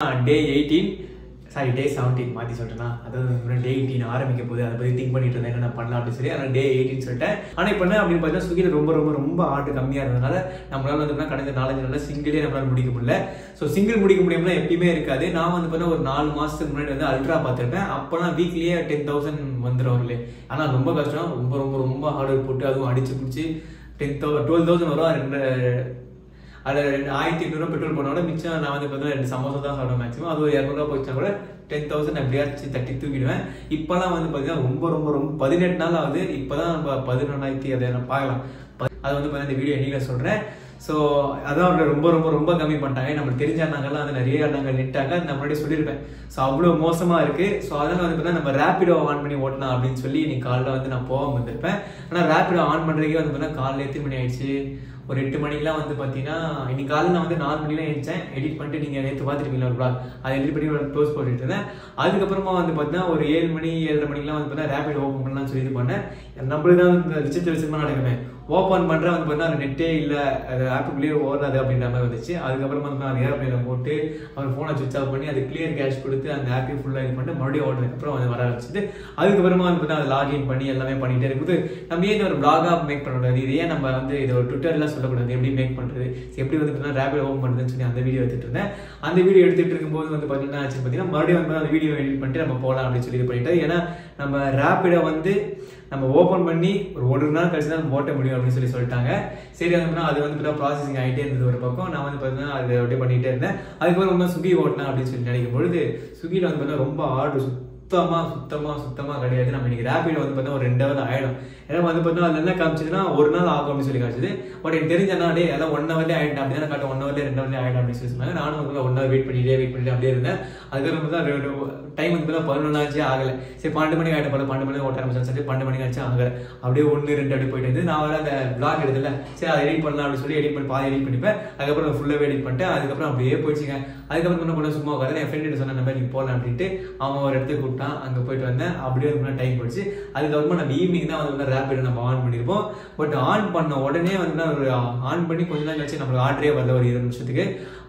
Day 18 sorry day 17 மாத்தி சொல்றேனா அதாவது டே 18 ஆரம்பிக்க போகுது அதை பத்தி திங்க் பண்ணிட்டு இருந்தேன் என்ன பண்ணலாம் அப்படி சொல்லி அதனால டே 18 சொல்லிட்டேன் ஆனா இப்போ என்ன அப்படின்னு பார்த்தா ஸ்விக்கில ரொம்ப ஆர்டர் கம்மியா இருந்ததுனால நம்மளால வந்து கடந்த 4-5 நாள்ல சிங்கிளே நம்மளால முடிக்க முடியல ஸோ சிங்கிள் முடிக்க முடியும்னா எப்பயுமே இருக்காது நான் வந்து பார்த்தா ஒரு 4 மாசத்துக்கு முன்னாடி வந்து அல்ட்ரா பார்த்துருப்பேன் அப்போலாம் வீக்லியே 10,000 வந்துடும் இல்லையே ஆனால் ரொம்ப கஷ்டம் ரொம்ப ஹார்ட் ஒர்க் போட்டு அதுவும் அடிச்சு பிடிச்சி 12,000 வரும் அதில் 1,800 பெட்ரோல் போனோட மிச்சம் நான் வந்து பார்த்தீங்கன்னா 2 சமோசா தான் சாப்பிடுவேன் மேக்ஸிமம் அது ஒரு 200 போச்சுன்னா கூட 10,000 எப்படியாச்சும் தட்டி தூக்கிடுவேன் இப்போலாம் வந்து பார்த்தீங்கன்னா ரொம்ப 18 நாள் ஆகுது இப்போதான் நம்ம 11,000 அதை நான் பார்க்கலாம் அது வந்து பார்த்தீங்கன்னா இந்த வீடியோ என்னைக்கு சொல்கிறேன் ஸோ அதான் ரொம்ப கம்மி பண்ணிட்டாங்க நம்மளுக்கு தெரிஞ்ச அண்ணாங்கெல்லாம் வந்து நிறைய அண்ணாங்கள் நிட்டாங்க நான் முன்னாடி சொல்லியிருப்பேன் ஸோ அவ்வளோ மோசமாக இருக்குது ஸோ அதனால் வந்து பார்த்தீங்கன்னா நம்ம ரேப்பிடோ ஆன் பண்ணி ஓட்டலாம் அப்படின்னு சொல்லி இன்னைக்கு காலைல வந்து நான் போகாமல் வந்திருப்பேன் ஆனால் ரேப்பிடோ ஆன் பண்ணுறதுக்கே வந்து பார்த்தீங்கன்னா காலைல எத்தனை மணி ஆயிடுச்சு ஒரு 8 மணிக்கெலாம் வந்து பார்த்தீங்கன்னா இன்னைக்கு காலையில் நான் வந்து 4 மணிலாம் எழுந்தேன் எடிட் பண்ணிட்டு நீங்கள் நேற்று பார்த்துருக்கீங்களா ஒரு பிளாக் அதை எடிட் பண்ணி க்ளோஸ் போட்டுட்டு இருந்தேன் அதுக்கப்புறமா வந்து பார்த்தீங்கன்னா ஒரு 7 மணி 7:30 மணிக்கெலாம் வந்து பார்த்தீங்கன்னா ரேபிட் ஓப்பன் பண்ணலாம்னு சொல்லி இது பண்ணேன் நம்மளுக்கு தான் இந்த விஷயமாக நடக்குமே ஓப்பன் பண்ணுறேன் வந்து பார்த்தீங்கன்னா அது நெட்டே இல்லை அது ஆப்புக்குள்ளேயே ஓடாது அப்படின்ற மாதிரி வந்துச்சு அதுக்கப்புறமா வந்து அது ஏரோப்ளேனில் போட்டு அவர் ஃபோனை சுவிச் ஆஃப் பண்ணி அது கிளியர் கேஷ் கொடுத்து அந்த ஆப்பையும் ஃபுல்லாக இது பண்ணிட்டு மறுபடியும் ஓடுறதுக்கப்புறம் வந்து வர ஆரம்பிச்சிட்டு அதுக்கப்புறமா வந்து பார்த்தீங்கன்னா அது லாகின் பண்ணி எல்லாமே பண்ணிகிட்டே இருக்கும்போது நம்ம ஏன் ஒரு பிளாகாக மேக் பண்ணக்கூடாது இது ஏன் நம்ம வந்து இது ஒரு ட்விட்டர்லாம் சொல்லக்கூடாது எப்படி மேக் பண்ணுறது எப்படி வந்து பார்த்தீங்கன்னா ரேபிட் ஓப்பன் பண்ணுறதுன்னு சொல்லி அந்த வீடியோ எடுத்துகிட்டு இருந்தேன் அந்த வீடியோ எடுத்துகிட்டு இருக்கும்போது வந்து பார்த்தீங்கன்னா ஆச்சு பார்த்தீங்கன்னா மறுபடியும் வந்து அந்த வீடியோ எடிட் பண்ணிட்டு நம்ம போகலாம் அப்படின்னு சொல்லி இது பண்ணிட்டு ஏன்னா நம்ம ரேபிடை வந்து நம்ம ஓப்பன் பண்ணி ஒரு நாள் கழிச்சு தான் ஓட்ட முடியும் அப்படின்னு சொல்லி சொல்லிட்டாங்க சரி அது வந்து ப்ராசஸிங் ஆகிட்டே இருந்தது ஒரு பக்கம் நான் வந்து பார்த்தீங்கன்னா அதை அப்படியே பண்ணிகிட்டே இருந்தேன் அதுக்கப்புறம் ரொம்ப ஸ்விக்கி ஓட்டலாம் அப்படின்னு சொல்லி நினைக்கும் பொழுது ஸ்விக்கியில் வந்து பார்த்தீங்கன்னா ரொம்ப ஆர்டர் சுத்தமா கிடையாது நம்ம இன்னைக்கு ரேபிடோ வந்து பார்த்தா ஒரு 2 hour ஆயிடும் ஏன்னா வந்து பார்த்தா அது என்ன காமிச்சதுன்னா ஒரு நாள் ஆகும் அப்படின்னு சொல்லி காமிச்சது பட் எனக்கு தெரிஞ்சா டே அதான் 1 hourலேயே ஆயிடும் அப்படி தான் காட்டும் 1 hourலேயே 2 hourலேயே ஆயிடும் அப்படின்னு சொல்லி சொன்னாங்க நானும் வந்து 1 hour வெயிட் பண்ணிட்டு அப்படியே இருந்தேன் அதுக்கப்புறம் தான் டைம் வந்து பார்த்தா 11 ஆச்சு ஆகலை சரி 12 மணிக்கு ஆகிட்ட 12 மணிக்கு ஓட்ட ஆரம்பிச்சேன் சரி 12 மணிக்கு ஆச்சு ஆகலை அப்படியே 1-2 அப்படி போயிட்டு வந்து நான் வர அந்த பிளாக் எடுத்துல சரி அதை எடிட் பண்ணலாம் அப்படின்னு சொல்லி எடிட் பண்ணி பாதி எடிட் பண்ணிப்பேன் அதுக்கப்புறம் ஃபுல்லாக எடிட் பண்ணிட்டு அதுக்கப்புறம் அப்படியே போயிடுச்சுங்க அதுக்கப்புறம் என்ன பண்ண சும்மா உட்காந்து என் ஃப்ரெண்ட் சொன்ன மாதிரி நீ போகலாம் அப்படின்ட்டு அவன் ஒரு இடத்துக்கு கூப்பிட்டான் அங்கே போயிட்டு வந்தேன் அப்படியே வந்து டைம் போயிடுச்சு அதுக்கப்புறமா நம்ம ஈவினிங் தான் வந்து ரேபிடோ நம்ம ஆன் பண்ணியிருப்போம் பட் ஆன் பண்ண உடனே வந்து ஒரு ஆன் பண்ணி கொஞ்ச நாள் கழிச்சு நம்மளுக்கு ஆர்டரே வரல ஒரு 20 நிமிஷத்துக்கு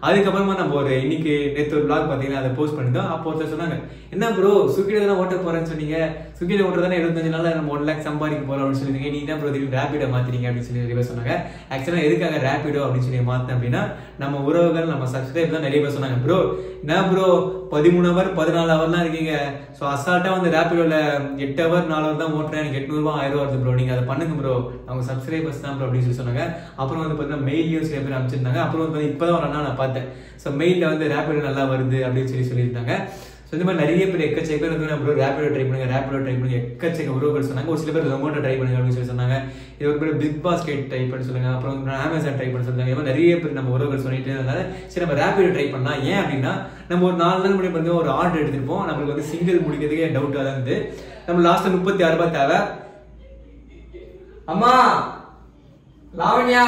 அதுக்கப்புறமா நம்ம ஒரு இன்னைக்கு நேற்று ஒரு பிளாக் பார்த்தீங்கன்னா அதை போஸ்ட் பண்ணிட்டோம் அப்போ ஒருத்தர் சொன்னாங்க என்ன ப்ரோ ஸ்விக்கில தானே ஓட்ட போறேன்னு சொன்னீங்க ஸ்விக்கில ஓட்டுறதானே 25 நாள் நம்ம 1 lakh சம்பாதிக்க போறோம் அப்படின்னு சொல்லிருக்கீங்க நீங்க என்ன ப்ரோ ரேபிடோ மாத்திரீங்க அப்படின்னு சொல்லி நிறைய பேர் சொன்னாங்க ஆக்சுவலா எதுக்காக ரேபிடோ அப்படின்னு சொல்லி மாத்தேன் அப்படின்னா நம்ம உறவுகள் நம்ம சப்ஸ்கிரைபர் தான் நிறைய பேர் சொன்னாங்க ப்ரோ என்ன ப்ரோ 13 hour 14 hour தான் இருக்கீங்க ஸோ அசால்ட்டா வந்து ரேபிடோல 8 hour 4 hour தான் ஓட்டுறேன் எனக்கு 800 1000 வருது ப்ரோ நீங்க அதை பண்ணுங்க ப்ரோ அவங்க சப்ஸ்கிரைபர்ஸ் தான் ப்ரோ அப்படின்னு சொல்லி சொன்னாங்க அப்புறம் வந்து பார்த்தீங்கன்னா மெயிலையும் சில பேர் அனுப்பிச்சிருந்தாங்க அப்புறம் வந்து இப்போதான் ஒரு அண்ணா நான் பார்த்தேன் ஸோ மெயிலில் வந்து ரேபிடோ நல்லா வருது அப்படின்னு சொல்லியிருந்தாங்க ஸோ இந்த மாதிரி நிறைய பேர் எக்கச்சக்க பேர் வந்து ப்ரோ ரேபிடோ ட்ரை பண்ணுங்க எக்கச்சக்க உறவுகள் சொன்னாங்க ஒரு சில பேர் ரொமோட்டோ ட்ரை பண்ணுங்க அப்படின்னு சொல்லி சொன்னாங்க இது ஒரு பேர் பிக் பாஸ்கெட் ட்ரை பண்ண சொல்லுங்க அப்புறம் அமேசான் ட்ரை பண்ண சொல்லுங்க இந்த மாதிரி நிறைய பேர் நம்ம உறவுகள் சொல்லிட்டு இருந்தாங்க சரி நம்ம ரேபிடோ ட்ரை பண்ணலாம் ஏன் அப்படின்னா நம்ம ஒரு 4 நாள் முன்னாடி வந்து ஒரு ஆர்டர் எடுத்துருப்போம் நம்மளுக்கு வந்து சிங்கிள் முடிக்கிறதுக்கே டவுட்டாக தான் இருந்து நம்ம லாஸ்ட் 36 ரூபாய் தேவை அம்மா லாவண்யா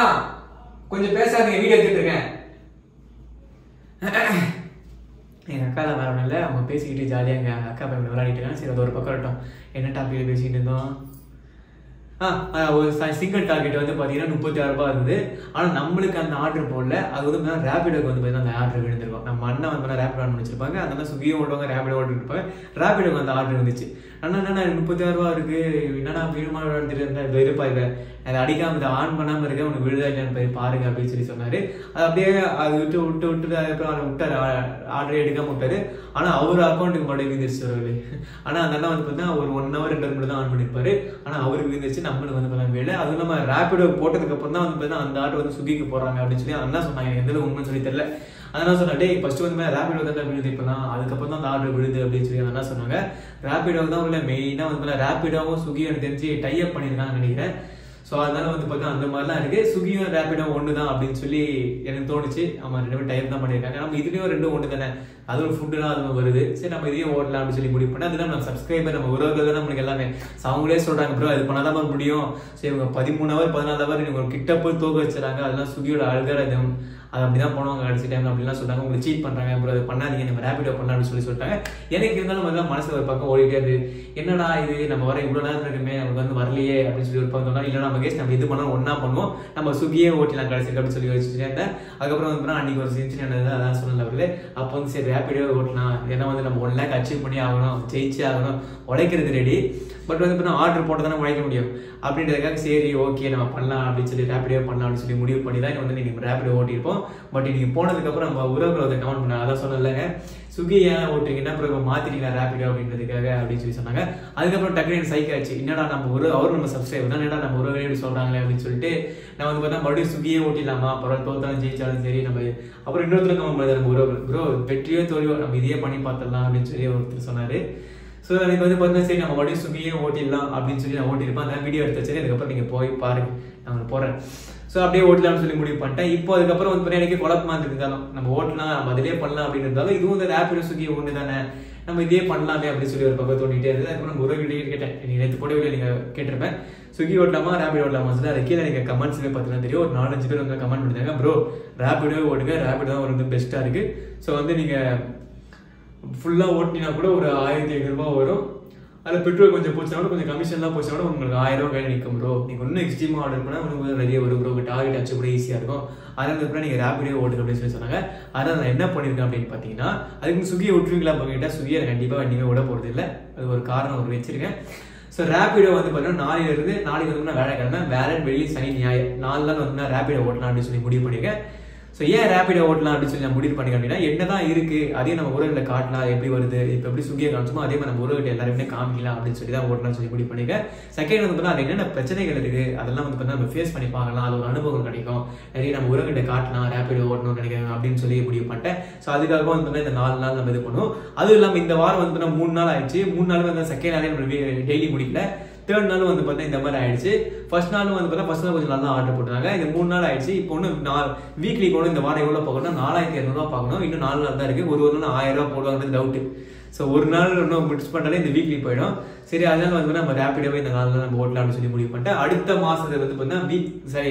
கொஞ்சம் பேசாதீங்க வீடியோ எடுத்துட்டு இருக்கேன் எங்கள் அக்கா தான் வேற ஒன்றும் இல்லை அவங்க பேசிக்கிட்டு ஜாலியாக எங்கள் அக்கா பையன் விளையாடிட்டு இருக்காங்க சரி அது ஒரு பக்கம் இருக்கட்டும் என்ன டாபிக் பேசிக்கிட்டு இருந்தோம் ஒரு சிங்கிள் டார்கெட் வந்து பார்த்தீங்கன்னா 36 ரூபாய் இருந்தது ஆனால் நம்மளுக்கு அந்த ஆர்டர் போடல அது வந்து ரேபிடோக்கு வந்து பார்த்தீங்கன்னா அந்த ஆர்டர் விழுந்திருக்கும் நம்ம அண்ணன் வந்து ரேபிடோ ஆன் பண்ணிச்சிருப்பாங்க அதனால ஸ்விக்கியும் ஓடுவாங்க ரேபிடோ ஓட்டு இருப்பாங்க ரேபிடோக்கு அந்த ஆர்டர் இருந்துச்சு அண்ணா என்னண்ணா 36 ரூபா இருக்கு என்னன்னா வீடுமா எடுத்துட்டு இருப்பாங்க அதை அடிக்காம இதை ஆன் பண்ணாமல் இருக்க உனக்கு விழுதா இல்லைன்னு போய் பாருங்க அப்படின்னு சொல்லி சொன்னாரு அது அப்படியே அது விட்டு அதுக்கப்புறம் அதை விட்டாரு ஆர்டரே எடுக்காம விட்டாரு ஆனால் அவர் அக்கௌண்ட்டுக்கு மறுபடியும் விழுந்துருச்சு அவரு ஆனால் அந்த அண்ணா வந்து பார்த்தீங்கன்னா ஒரு 1 hour 2 hour மட்டும் தான் ஆன் பண்ணியிருப்பாரு ஆனால் அவருக்கு விழுந்துருச்சு நம்மளுக்கு வந்து பார்த்தா வேலை அதுவும் நம்ம ரேபிடோ போட்டதுக்கு அப்புறம் தான் வந்து பார்த்தீங்கன்னா அந்த ஆர்டர் வந்து ஸ்விக்கிக்கு போடுறாங்க அப்படின்னு சொல்லி அண்ணா சொன்னாங்க எந்த உண்மைன்னு சொல்லி தெரியல அதனால சொன்னா டே ஃபர்ஸ்ட் வந்து ரேபிடோ தான் விழுது இப்போதான் அதுக்கப்புறம் தான் அந்த ஆர்டர் விழுது அப்படின்னு சொல்லி என்ன சொன்னாங்க ரேபிடோ தான் உள்ள மெயினாக வந்து ரேபிடோவும் ஸ்விக்கியும் எனக்கு தெரிஞ்சு டைப் பண்ணியிருக்காங்கன்னு நினைக்கிறேன் ஸோ அதனால வந்து பார்த்தா அந்த மாதிரிலாம் இருக்கு ஸ்விக்கியும் ரேபிடோ ஒன்று தான் அப்படின்னு சொல்லி எனக்கு தோணுச்சு ஆமா 2 பேரும் டைப் தான் பண்ணியிருக்காங்க நம்ம இதுலேயும் 2 ஒன்று தானே அது ஒரு ஃபுட்டுலாம் அது வருது சரி நம்ம இதையும் ஓடலாம் அப்படின்னு சொல்லி முடிவு பண்ணி அதெல்லாம் நம்ம சப்ஸ்கிரைபர் நம்ம உறவுகள் தான் நம்மளுக்கு எல்லாமே அவங்களே சொல்றாங்க ப்ரோ அது பண்ணாதான் முடியும் சரி இவங்க 13 hour 14 hour இவங்க கிட்ட போய் தூக்க வச்சுறாங்க அதெல்லாம் ஸ்விக்கியோட அல்காரிதம் அது அப்படி தான் போனவங்க கடைசி டைமில் அப்படிலாம் சொல்லிட்டாங்க, உங்களுக்கு சீட் பண்ணுறாங்க, அப்புறம் அது பண்ணாதீங்க, நம்ம ரேபிடோ பண்ணலாம் அப்படின்னு சொல்லிட்டாங்க. எனக்கு இருந்தாலும் வந்து மனசில் ஒரு பக்கம் ஓடிட்டே இருக்கு, என்னடா இது நம்ம வர இவ்வளோ நேரம் இருக்குமே நமக்கு வந்து வரலையே அப்படின்னு சொல்லி ஒரு பக்கம் தோணும். இல்லை நம்ம கேஸ் நம்ம இது பண்ணாலும் ஒன்றா பண்ணுவோம், நம்ம ஸ்விக்கியே ஓட்டிலாம் கடைசிக்கு அப்படின்னு சொல்லி வச்சுட்டு இருந்தேன். அதுக்கப்புறம் வந்து அன்றைக்கி ஒரு இன்சிடென்ட் அதான் சொல்லல அவரு. அப்போ வந்து சரி ரேபிடோ ஓட்டலாம், ஏன்னா வந்து நம்ம 1 lakh அச்சீவ் பண்ணி ஆகணும், ஜெயிச்சே ஆகணும், உழைக்கிறது ரெடி, பட் வந்து இப்போ ஆர்டர் போட்டு தானே உழைக்க முடியும் அப்படின்றதுக்காக சரி ஓகே நம்ம பண்ணலாம் அப்படின்னு சொல்லி ரேபிடோ பண்ணலாம் அப்படின்னு சொல்லி முடிவு பண்ணி தான் வந்து நீங்கள் ரேபிடோ ஓட்டியிருப்போம். பட் நீங்கள் போனதுக்கப்புறம் நம்ம உறவுகளை வந்து கமெண்ட் பண்ணாங்க, அதான் சொல்லலைங்க ஸ்விக்கி ஏன் ஓட்டுறீங்கன்னா அப்புறம் இப்போ மாற்றிட்டீங்களா ரேபிடோ அப்படின்றதுக்காக அப்படின்னு சொல்லி சொன்னாங்க. அதுக்கப்புறம் டக்குனு சைக்கிள் ஆச்சு, என்னடா நம்ம அவரும் நம்ம சப்ஸ்கிரைபர் தான், என்னடா நம்ம உறவுகளே எப்படி சொல்கிறாங்களே அப்படின்னு சொல்லிட்டு நான் வந்து பார்த்தா மறுபடியும் ஸ்விக்கியே ஓட்டிடலாமா, அப்புறம் தோத்தாலும் ஜெயிச்சாலும் சரி நம்ம. அப்புறம் இன்னொருத்தர் கமெண்ட் பண்ணுறது நம்ம உறவு ப்ரோ வெற்றியோ தோல்வியோ நம்ம இதையே பண்ணி பார்த்துடலாம் அப்படின்னு சொல்லி ஒருத்தர் சொன்னார். ஸோ எனக்கு வந்து பார்த்தீங்கன்னா சரி நம்ம மறுபடியும் ஸ்விக்கியே ஓட்டிடலாம் அப்படின்னு சொல்லி நான் ஓட்டியிருப்பேன். அந்த வீடியோ எடுத்து வச்சு அதுக்கப்புறம் நீங்கள் போய் பாருங்கள், நான் போகிறேன். ஸோ அப்படியே ஓட்டலாம்னு சொல்லி முடிவு பண்ணிட்டேன். இப்போ அதுக்கப்புறம் வந்து எனக்கு குழப்பமா இருந்தாலும் நம்ம ஓட்டலாம் நம்ம அதிலே பண்ணலாம் அப்படின்னு இருந்தாலும் இதுவும் வந்து ரேபிடோ ஸ்விக்கி ஒன்று தானே, நம்ம இதே பண்ணலாமே அப்படின்னு சொல்லி ஒரு பக்கம் தோண்டிகிட்டே இருந்தது. அதுக்கப்புறம் நம்ம ஒரு வீடியோ கேட்டேன், நீங்கள் நேற்று போட்டோ நீங்கள் கேட்டிருப்பேன், ஸ்விக்கி ஓட்டலாமா ரேபிடோ ஓட்டலாமா சொல்லி அதை கீழே நீங்கள் கமெண்ட்ஸுமே பார்த்தீங்கன்னா தெரியும். ஒரு 4-5 பேர் வந்து கமெண்ட் பண்ணிட்டாங்க, ப்ரோ ரேபிடோ ஓடுங்க, ரேபிடோ தான் வந்து பெஸ்ட்டாக இருக்குது. ஸோ வந்து நீங்கள் ஃபுல்லாக ஓட்டினா கூட ஒரு 1500 ரூபா வரும், அதில் பெட்ரோல் கொஞ்சம் போச்சுனா கூட கொஞ்சம் கமிஷன்லாம் போச்சுனா கூட உங்களுக்கு 1000 ரூபா கையில் நிற்கும் ப்ரோ, நீங்கள் இன்னும் எக்ஸ்ட்ரீமாக ஆர்டர் பண்ணால் உங்களுக்கு நிறைய ஒரு ப்ரோ டார்கெட் அச்சு கூட ஈஸியாக இருக்கும், அதனால கூட நீங்கள் ரேபிடோ ஓட்டுங்க அப்படின்னு சொல்லி சொன்னாங்க. அதனால் நான் என்ன பண்ணியிருக்கேன் அப்படின்னு பார்த்தீங்கன்னா அதுக்கு ஸ்விக்கியை விட்டுருவீங்களா கேட்டால் ஸ்விக்கியை கண்டிப்பாக இனிமேல் விட போகிறது இல்லை, அது ஒரு காரணம் ஒரு வச்சிருக்கேன். ஸோ ரேபிடோ வந்து பார்த்தீங்கன்னா நாளைக்கு வந்து வேலைக்கிழமை வேலை வெள்ளி சனி ஞாயிறு 4 நாள் வந்து நான் ரேபிடோ ஓட்டலாம் அப்படின்னு சொல்லி முடிவு பண்ணியிருக்கேன். ஸோ ஏன் ரேபிடோ ஓட்டலாம் அப்படின்னு சொல்லி நான் முடிவு பண்ணிக்க அப்படின்னா என்னதான் இருக்குது அதையும் நம்ம உறவுகளை காட்டலாம், எப்படி வருது இப்போ எப்படி ஸ்விக்கியை காமிச்சோமோ அதே மாதிரி நம்ம உறவுகிட்ட எல்லாருமே காமிக்கலாம் அப்படின்னு சொல்லி தான் ஓட்டலாம்னு சொல்லி முடிவு பண்ணியிருக்கேன். செகண்ட் வந்து பார்த்தா அது என்னென்ன பிரச்சனைகள் இருக்குது அதெல்லாம் வந்து பார்த்தா நம்ம ஃபேஸ் பண்ணி பார்க்கலாம், அது ஒரு அனுபவம் கிடைக்கும், நிறைய நம்ம உறவுகிட்ட காட்டலாம் ரேபிடோ ஓட்டணும்னு நினைக்கிறேன் அப்படின்னு சொல்லி முடிவு பண்ணிட்டேன். ஸோ அதுக்காக வந்து இந்த 4 நாள் நம்ம இது பண்ணுவோம். அதுவும் இல்லாமல் இந்த வாரம் வந்து 3 நாள் ஆயிடுச்சு, 3 நாள் வந்து செகண்ட் நாளே நம்ம டெய்லி முடிக்கல, தேர்ட் நாளும் வந்து பார்த்தா இந்த மாதிரி ஆயிடுச்சு. ஃபர்ஸ்ட் நாளும் வந்து பார்த்தா ஃபர்ஸ்ட் நாள் கொஞ்சம் நல்லா ஆர்டர் போட்டாங்க, இந்த 3 நாள் ஆயிடுச்சு. இப்போ ஒன்று வீக்லி கூட இந்த வாரம் எவ்வளோ பார்க்கணும் 4200 ரூபா பார்க்கணும், இன்னும் 4 நாள் தான் இருக்குது, ஒரு நாள் 1000 ரூபா போடுவாங்கிறது டவுட்டு. ஸோ ஒரு நாள் இன்னும் மிஸ் பண்ணாலே இந்த வீக்லி போயிடும். சரி அதனால வந்து நம்ம ரேபிடோவே இந்த 4 நாள் நம்ம ஓட்டலாம்னு சொல்லி முடிவு பண்ணிட்டு அடுத்த மாதத்துல வந்து பார்த்தீங்கன்னா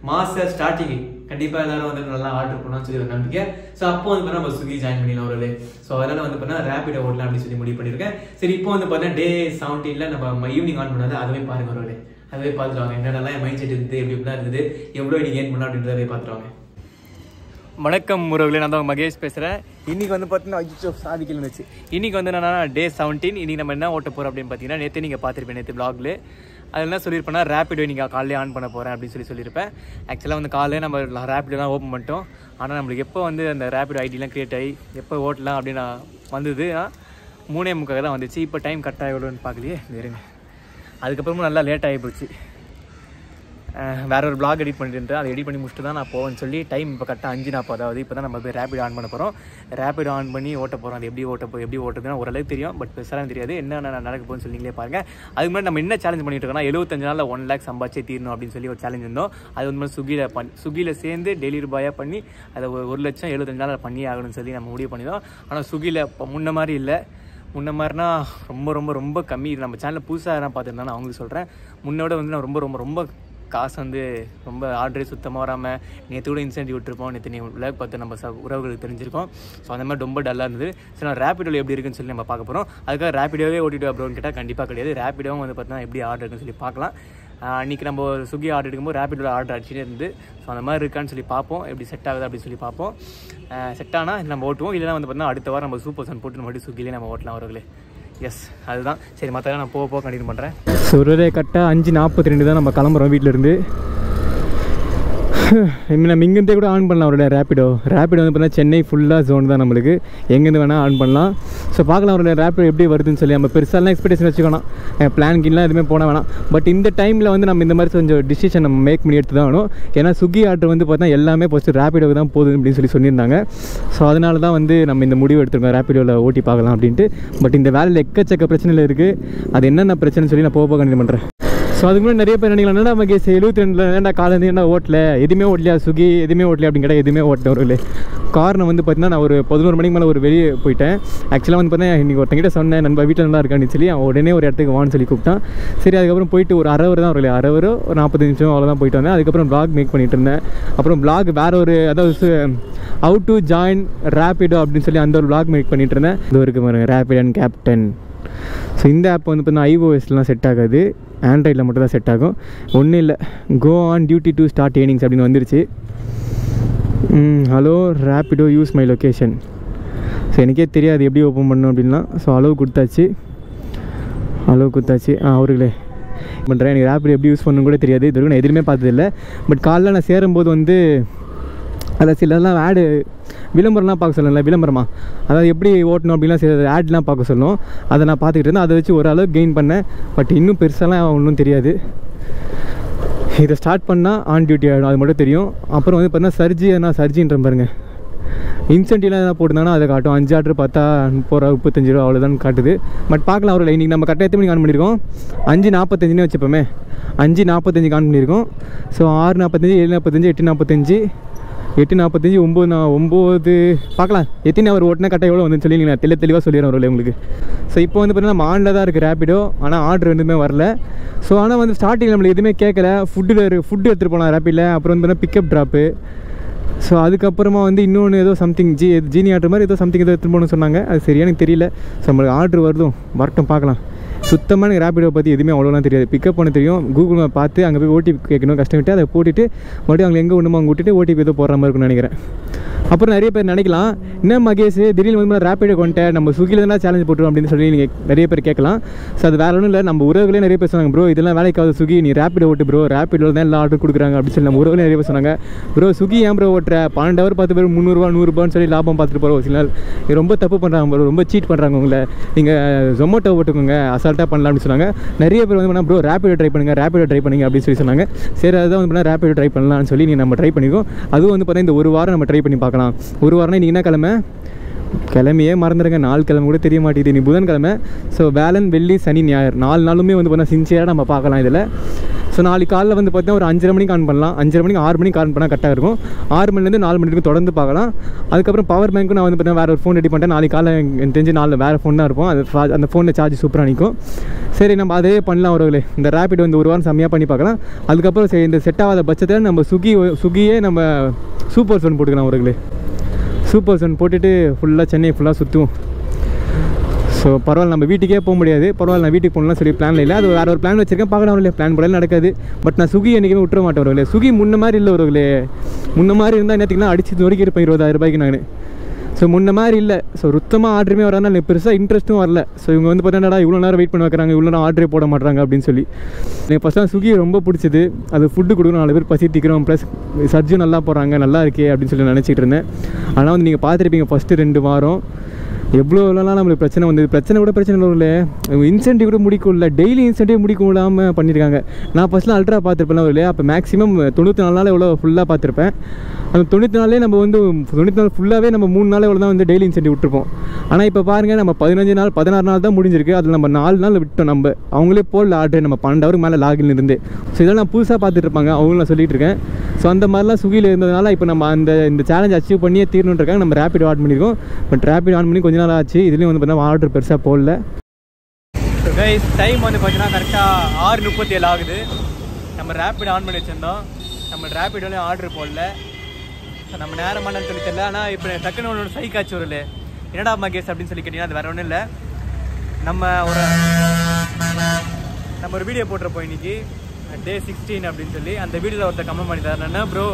மாச ஸ்டார்டிங் கண்டிப்பாக எல்லாரும் வந்து நல்லா ஆர்டர் பண்ணான்னு சொல்லி ஒரு நம்பிக்கை. ஸோ அப்போ வந்து நம்ம ஸ்விக்கி ஜாயின் பண்ணிடலாம் ஒரு. ஸோ அதனால வந்து பார்த்தீங்கன்னா ரேபிடோ ஓட்டலாம் அப்படின்னு சொல்லி முடிவு பண்ணியிருக்கேன். சரி இப்போ வந்து பார்த்தீங்கன்னா டே 17 நம்ம ஈவினிங் ஆன் பண்ணாது அதுவே பாருங்க ஒரு, அதுவே பார்த்துருவாங்க என்னென்னலாம் என் மைண்ட் செட் இருந்தது எப்படி இப்படிலாம் இருந்தது எவ்வளோ நீங்கள் ஏன் பண்ணலாம் அப்படின்றதே பார்த்துருவாங்க. வணக்கம் உறவுகளே, நான் தான் மகேஷ் பேசுகிறேன். இன்றைக்கி வந்து பார்த்தீங்கன்னா அஜிச்சோ சாதிக்கல் இருந்துச்சு. இன்றைக்கி வந்து என்னன்னா டே 17. இன்றைக்கி நம்ம என்ன ஓட்ட போகிறோம் அப்படின்னு பார்த்தீங்கன்னா நேற்று நீங்கள் பார்த்துருப்பேன், நேற்று ப்ளாகில் அது என்ன சொல்லியிருப்பேன்னா ரேபிடோ நீங்கள் காலையிலே ஆன் பண்ண போகிறேன் அப்படின்னு சொல்லியிருப்பேன். ஆக்சுவலாக வந்து காலையில் நம்ம ரேபிடோலாம் ஓப்பன் பண்ணிட்டோம். ஆனால் நம்மளுக்கு எப்போ வந்து அந்த ரேபிடோ ஐடிலாம் க்ரியேட் ஆகி எப்போ ஓட்டலாம் அப்படின்னு வந்தது 3:45 தான் வந்துச்சு. இப்போ டைம் கரெக்டாக எவ்வளோன்னு பார்க்கலையே இருங்க. அதுக்கப்புறமும் நல்லா லேட் ஆகி போச்சு, வேற ஒரு பிளாக் எடிட் பண்ணிட்டு அதை எடிட் பண்ணி முடிச்சுட்டு தான் நான் போவேன்னு சொல்லி டைம் இப்போ கரெக்டாக 5:40. அதாவது இப்போ தான் நம்ம போய் ரேபிடோ ஆன் பண்ண போகிறோம். ரேபிடோ ஆன் பண்ணி ஓட்ட போகிறோம். அது எப்படி ஓட்டுறதுன்னா ஓரளவுக்கு தெரியும், பட் பெருசாக தெரியாது என்னென்ன நடக்க போகுதுன்னு சொல்லி நீங்களே பாருங்கள். அதுக்கு முன்னாடி நம்ம என்ன சேலஞ்ச் பண்ணிட்டு இருக்கோம்னா 75 நாளில் 1 lakh சம்பாதிச்சே தீரணும் அப்படின்னு சொல்லி ஒரு சேலஞ்ச் இருந்தோம். அது வந்து ஸ்விக்கியில் சேர்ந்து டெலிவரி பாயாக பண்ணி அதை 1,75,000 நாளில் பண்ணி ஆகணும்னு சொல்லி நம்ம முடிவு பண்ணியிருந்தோம். ஆனால் ஸ்விக்கியில் இப்போ முன்ன மாதிரி இல்லை, முன்ன மாதிரினா ரொம்ப ரொம்ப ரொம்ப கம்மி. நம்ம சேனலில் புதுசாக நான் பார்த்துருந்தேன், அவங்களுக்கு சொல்கிறேன். முன்னோட வந்து நான் ரொம்ப ரொம்ப ரொம்ப காசு வந்து ரொம்ப ஆர்டரே சுத்தமாக வராமல் நேற்று கூட இன்சென்டிவ் விட்டுருப்போம், நேற்று நீ விளையாட்டு பார்த்து நம்ம உறவுகளுக்கு தெரிஞ்சிருக்கோம். ஸோ அந்த மாதிரி ரொம்ப டல்லாக இருந்தது. ஸோ நான் ரேபிடோவில் எப்படி இருக்குன்னு சொல்லி நம்ம பார்க்க போகிறோம். அதுக்காக ரேபிடோவே ஓட்டிட்டு அப்படின்னு கேட்டால் கண்டிப்பாக கிடையாது. ரேபிடோவும் வந்து பார்த்தீங்கன்னா எப்படி ஆர்டர் இருக்குன்னு சொல்லி பார்க்கலாம். அன்றைக்கி நம்ம ஸ்விக்கி ஆர்டர் எடுக்கும்போது ரேபிடோவில் ஆர்டர் அடிச்சுட்டே இருந்து. ஸோ அந்த மாதிரி இருக்கான்னு சொல்லி பார்ப்போம், எப்படி செட் ஆகுது அப்படின்னு சொல்லி பார்ப்போம். செட் ஆனால் நம்ம ஓட்டுவோம், இல்லைனா வந்து பார்த்தீங்கன்னா அடுத்த வாரம் நம்ம சூப்பர் சன் போட்டு மறுபடியும் ஸ்விக்கிலே நம்ம ஓட்டலாம் வரவங்களே. எஸ் அதுதான் சரி, மற்ற நான் போக கண்டினியூ பண்ணுறேன். ஸோ ஒரு கரெக்டாக 5:42 தான் நம்ம கிளம்புறோம் வீட்டிலேருந்து. நம்ம இங்கேருந்தே கூட ஆன் பண்ணலாம் அவரோட ரேபிடோ வந்து பார்த்தீங்கன்னா சென்னை ஃபுல்லாக ஜோன் தான், நம்மளுக்கு எங்கேருந்து வேணால் ஆன் பண்ணலாம். ஸோ பார்க்கலாம் அவரோட ரேபிடோ எப்படி வருதுன்னு சொல்லி. நம்ம பெருசாலாம் எக்ஸ்பெக்டேஷன் வச்சுக்கணும், பிளான்கின்லாம் எதுவுமே போன வேணாம். பட் இந்த டைமில் வந்து நம்ம இந்த மாதிரி கொஞ்சம் டிசிஷன் நம்ம மேக் பண்ணி எடுத்து தான் வேணும். ஏன்னா ஸ்விக்கி ஆர்டர் வந்து பார்த்தா எல்லாமே ஃபஸ்ட்டு ரேபிடோக்கு தான் போகுது அப்படின்னு சொல்லியிருந்தாங்க. ஸோ அதனால தான் வந்து நம்ம இந்த முடிவு எடுத்துருக்கோம் ரேபிடோவில் ஓட்டி பார்க்கலாம் அப்படின்ட்டு. பட் இந்த வேலையில் எக்கச்சக்க பிரச்சனையில் இருக்குது, அது என்னென்ன பிரச்சனைன்னு சொல்லி நான் போக கண்டினியூ பண்ணுறேன். ஸோ அதுக்கு முன்னாடி நிறைய பேர் நினைக்கலாம், என்னடா மகேஷ் 72 ஏன்டா காலேஜ் என்ன ஓட்டல, எதுவுமே ஓட்டலையா ஸ்விக்கி எதுவுமே ஓட்டலையா அப்படின்னு கேட்டால் எதுவுமே ஓட்டல ஒரு காரணம் வந்து பார்த்தீங்கன்னா நான் ஒரு 11 மணிக்கு மேலே ஒரு வெளியே போயிட்டேன். ஆக்சுவலாக வந்து பார்த்தீங்கன்னா இன்றைக்கி ஒருத்தங்கிட்ட சொன்னேன், நண்பா வீட்டில் நல்லா இருக்கான்னு சொல்லி. அவன் உடனே ஒரு இடத்துக்கு வான்னு சொல்லி கூப்பிட்டான். சரி, அதுக்கப்புறம் போயிட்டு ஒரு அரை தான் ஒரு 45 நிமிஷம் அவ்வளோதான் போயிட்டு வந்தேன். அதுக்கப்புறம் vlog மேக் பண்ணிட்டு இருந்தேன். அப்புறம் vlog வேறு ஒரு, அதாவது how to join Rapido அப்படின்னு சொல்லி அந்த ஒரு vlog மேக் பண்ணிட்டு இருந்தேன். இது இருக்குது பாருங்க, Rapido and Captain. ஸோ இந்த ஆப் வந்து பார்த்தீங்கன்னா iOSலாம் செட் ஆகாது, ஆண்ட்ராய்டில் மட்டும் தான் செட் ஆகும். ஒன்றும் இல்லை, go on duty to start earnings அப்படின்னு வந்துருச்சு. Hello Rapido use my location. So எனக்கே தெரியாது எப்படி ஓப்பன் பண்ணணும் அப்படின்லாம். ஸோ அளவு கொடுத்தாச்சு. அவர்களே பண்ணுறேன். எனக்கு Rapido எப்படி யூஸ் பண்ணணும் கூட தெரியாது, இது வரைக்கும் நான் எதுவுமே பார்த்ததில்லை. பட் காலைல நான் சேரும்போது வந்து அதில் சிலலாம் ஆடு விளம்பரம்லாம் பார்க்க சொல்லல, விளம்பரமா அதாவது எப்படி ஓட்டணும் அப்படின்லாம் சில ஆட்லாம் பார்க்க சொல்லும். அதை நான் பார்த்துக்கிட்டு இருந்தேன். அதை வச்சு ஓரளவுக்கு கெயின் பண்ணேன். பட் இன்னும் பெருசாலாம் ஒன்றும் தெரியாது. இதை ஸ்டார்ட் பண்ணால் ஆன் டியூட்டி ஆகிடும், அது மட்டும் தெரியும். அப்புறம் வந்து பார்த்தீங்கன்னா சர்ஜின்ற பாருங்க, இன்சென்டிவ்லாம் எதாவது போட்டுருந்தாங்கன்னா அதை காட்டும். 5 ஆர்டர் பார்த்தா 30 ரூபா 35 ரூபா அவ்வளோதான் காட்டுது. பட் பார்க்கலாம் அவரில். இன்றைக்கி நம்ம கரெக்டாக எத்தனை மணிக்கு ஆன் பண்ணியிருக்கோம்? 5:45 வச்சுப்போமே, 5:45 ஆன் பண்ணியிருக்கோம். ஸோ 6:45, 7:45, 8:45, 9 பார்க்கலாம் எத்தனை அவர் ஓட்டினா கரெக்டாக எவ்வளோ வந்து சொல்லி நீங்கள் தெளிவாக சொல்லிடுறேன் அவர்களே உங்களுக்கு. ஸோ இப்போ வந்து பார்த்தீங்கன்னா நம்ம ஆனில் தான் இருக்குது Rapido, ஆனால் ஆர்டர் எதுவுமே வரல. ஸோ ஆனால் வந்து ஸ்டார்டிங் நம்மளுக்கு எதுவுமே கேட்கல. ஃபுட்டு எடுத்துகிட்டு போகலாம் Rapidoல. அப்புறம் வந்து பார்த்தீங்கன்னா பிக்கப் ட்ராப்பு. ஸோ அதுக்கப்புறமா வந்து இன்னொன்று ஏதோ சம்திங் ஜீனி ஆர்டர் மாதிரி ஏதோ சம்திங் ஏதோ எடுத்துகிட்டு போகணும்னு சொன்னாங்க. அது சரியா எனக்கு தெரியல. ஸோ நம்மளுக்கு ஆர்டர் வரட்டும் பார்க்கலாம். சுத்தமாக எனக்கு Rapido பற்றி எதுவுமே அவ்வளோலாம் தெரியாது. பிக்கப் பண்ண தெரியும், கூகுள் மேப் பார்த்து அங்கே போய் ஓடிபி கேட்கணும், கஷ்டமிட்டு அதை போட்டுட்டு மறுபடியும் அங்கே எங்கே ஒன்றுமா அங்கே விட்டுட்டு ஓடிபி ஏதோ போடுற மாதிரி இருக்குன்னு நினைக்கிறேன். அப்புறம் நிறைய பேர் நினைக்கலாம், என்ன மகேஷ் திடீர்னு வந்து Rapido கொண்டேன், நம்ம ஸ்விக்கியில் தான் சேலஞ்ச் போட்டுருவோம் அப்படின்னு சொல்லி நீங்கள் நிறைய பேர் கேட்கலாம். ஸோ அது வேறு ஒன்றும் இல்லை, நம்ம உறவுகளே நிறைய பேர் சொன்னாங்க, ப்ரோ இதெல்லாம் வேலைக்காவது ஸ்விக்கி, நீ Rapido ஓட்டு ப்ரோ, Rapidoவில் தான் எல்லாம் ஆர்டர் கொடுக்குறாங்க அப்படின்னு சொல்லி நம்ம உறவுகளே நிறைய பேர் சொன்னாங்க. ப்ரோ ஸ்விக்கி ஏன் ப்ரோ ஓட்டுற, 12 ஹவர் 10 பேர் 300 ரூபா 100 ரூபான்னு சொல்லி லாபம் பார்த்துட்டு போகிறோம். சில நாள் ரொம்ப தப்பு பண்ணுறாங்க ப்ரோ, ரொம்ப சீட் பண்ணுறாங்க உங்களை, நீங்கள் Zomato ஓட்டுக்கோங்க, அசால்ட்டாக பண்ணலாம் அப்படின்னு சொன்னாங்க. நிறைய பேர் வந்து ப்ரோ Rapido ட்ரை பண்ணுங்க அப்படின்னு சொல்லி சொன்னாங்க. சரி அதுதான் வந்து Rapido ட்ரை பண்ணலாம்னு சொல்லி நம்ம ட்ரை பண்ணிக்கோ. அதுவும் வந்து பார்த்தீங்கன்னா இந்த ஒரு வாரம் நம்ம ட்ரை பண்ணி பார்க்கலாம். ஒரு வாரம்னா இன்றைக்கி என்ன கிழமையே மறந்துடுங்க, 4 கிழமை கூட தெரிய மாட்டேங்குது. நீ புதன்கிழமை. ஸோ வேலன் வெள்ளி சனி ஞாயிறு 4 நாளுமே வந்து பார்த்தீங்கன்னா சின்சியராக நம்ம பார்க்கலாம் இதில். ஸோ நாளைக்கு காலையில் வந்து பார்த்தீங்கன்னா ஒரு 5:30 மணிக்கு ஆன் பண்ணலாம். 5:30 மணிக்கு 6 மணிக்கு ஆன் பண்ணால் கரெக்டாக இருக்கும். 6 மணிலேருந்து 4 மணி வரைக்கும் தொடர்ந்து பார்க்கலாம். அதுக்கப்புறம் பவர் பேங்க்கும் நான் வந்து பார்த்தீங்கன்னா வேறு ஒரு ஃபோன் ரெடி பண்ணிட்டேன். நாளைக்கு காலை எனக்கு தெரிஞ்சு 4 வேறு ஃபோன் தான் இருக்கும். அது அந்த ஃபோனில் சார்ஜ் சூப்பராக நிற்கும். சரி நம்ம அதே பண்ணலாம் அவர்களே. இந்த Rapido வந்து ஒரு வாரம் செம்மையாக பண்ணி பார்க்கலாம். அதுக்கப்புறம் சரி இந்த செட் ஆகாத பட்சத்தில் நம்ம ஸ்விக்கியே நம்ம சூப்பர் ஃபோன் போட்டுக்கலாம் அவர்களே. சூப்பர் ஃபோன் போட்டுட்டு ஃபுல்லாக சென்னை ஃபுல்லாக சுற்றுவோம். ஸோ பரவாயில்ல, நம்ம வீட்டுக்கே போக முடியாது, பரவாயில்ல நான் வீட்டுக்கு போகலாம் சொல்லி பிளான் இல்லை. அது வேறு ஒரு பிளான் வச்சுருக்கேன், பார்க்கலாம் அவர்களே. பிளான் போடலாம் நடக்காது. பட் நான் ஸ்விக்கி என்றைக்குமே விட்டுற மாட்டேன் அவர்களே. ஸ்விக்கி முன்ன மாதிரி இல்லை அவர்களே. முன்ன மாதிரி இருந்தால் என்னத்துக்குன்னா அடிச்சு நொறுக்கி இருப்பேன் 20,000 ரூபாய்க்கு நான். ஸோ முன்ன மாதிரி இல்லை. ஸோ சுத்தமாக ஆர்டருமே வராதுனால எனக்கு பெருசாக இன்ட்ரெஸ்ட்டும் வரல. ஸோ இவங்க வந்து பார்த்தீங்கன்னா இவ்வளோ நேரம் வெயிட் பண்ண வைக்கிறாங்க, இவ்வளோ நேரம் ஆர்டரே போட மாட்டாங்க அப்படின்னு சொல்லி. எனக்கு ஃபஸ்ட்டாக ஸ்விக்கி ரொம்ப பிடிச்சது. அது ஃபுட்டு கொடுக்கணும், 4 பேர் பசி திக்கிறோம், ப்ளஸ் சர்ஜும் நல்லா போகிறாங்க, நல்லா இருக்கே அப்படின்னு சொல்லி நினச்சிட்டு இருந்தேன். ஆனால் வந்து நீங்கள் பார்த்துருப்பீங்க ஃபஸ்ட்டு 2 வாரம் எவ்வளோலாம் நம்மளுக்கு பிரச்சனை வந்தது. பிரச்சனை இல்லை, இன்சென்டிவ் கூட முடிக்கல, டெய்லி இன்சென்டிவ் முடிக்க விடாமல் பண்ணியிருக்காங்க. நான் ஃபஸ்ட்லாம் அல்ட்ரா பார்த்துருப்பேன் இல்லையா, அப்போ மேக்ஸிமம் 94 நாள் எவ்வளோ ஃபுல்லாக பார்த்துருப்பேன். அந்த 90 நாளே நம்ம வந்து 90 நாள் ஃபுல்லாகவே நம்ம 3 நாள் எவ்வளோ தான் வந்து டெய்லி இன்சென்டிவ் விட்டுருப்போம். ஆனால் இப்போ பாருங்கள் நம்ம 15 நாள் 16 நாள் தான் முடிஞ்சிருக்கு. அதில் நம்ம 4 நாள் விட்டோம். நம்ம அவங்களே போடல ஆர்டர், நம்ம 12 ஹவருக்கு மேலே லாகின் இருந்து. ஸோ இதெல்லாம் நான் புதுசாக பார்த்துட்டு இருப்பாங்க, அவங்களும் நான் சொல்லிட்டு இருக்கேன். ஸோ அந்த மாதிரிலாம் ஸ்விக்கியில் இருந்ததுனால இப்போ நம்ம இந்த சேலஞ்ச் அச்சீவ் பண்ணியே தீரணுன்றிருக்காங்க. நம்ம Rapido ஆன் பண்ணியிருக்கோம். பட் Rapido ஆன் பண்ணி கொஞ்ச நாள் ஆச்சு. இதுலேயும் வந்து பார்த்தீங்கன்னா ஆர்டர் பெருசாக போடல. ஸோ கைஸ் டைம் வந்து பார்த்தீங்கன்னா கரெக்டாக 6:37 ஆகுது. நம்ம Rapido ஆன் பண்ணி வச்சுருந்தோம். நம்ம Rapidoலையும் ஆர்டர் போடல. ஸோ நம்ம நேரமானு சொல்லி தெரியல. ஆனால் இப்போ டக்குன்னு ஒன்று சைக்காச்சு வரல, என்னடா மகேஷ் அப்படின்னு சொல்லி கேட்டிங்கன்னா அது வேறு ஒன்றும் இல்லை. நம்ம ஒரு வீடியோ போட்டிருப்போம் இன்றைக்கி Day 16 அப்படின்னு சொல்லி. அந்த வீடியோவில் ஒருத்தர் கமெண்ட் பண்ணி தரேன், என்ன ப்ரோ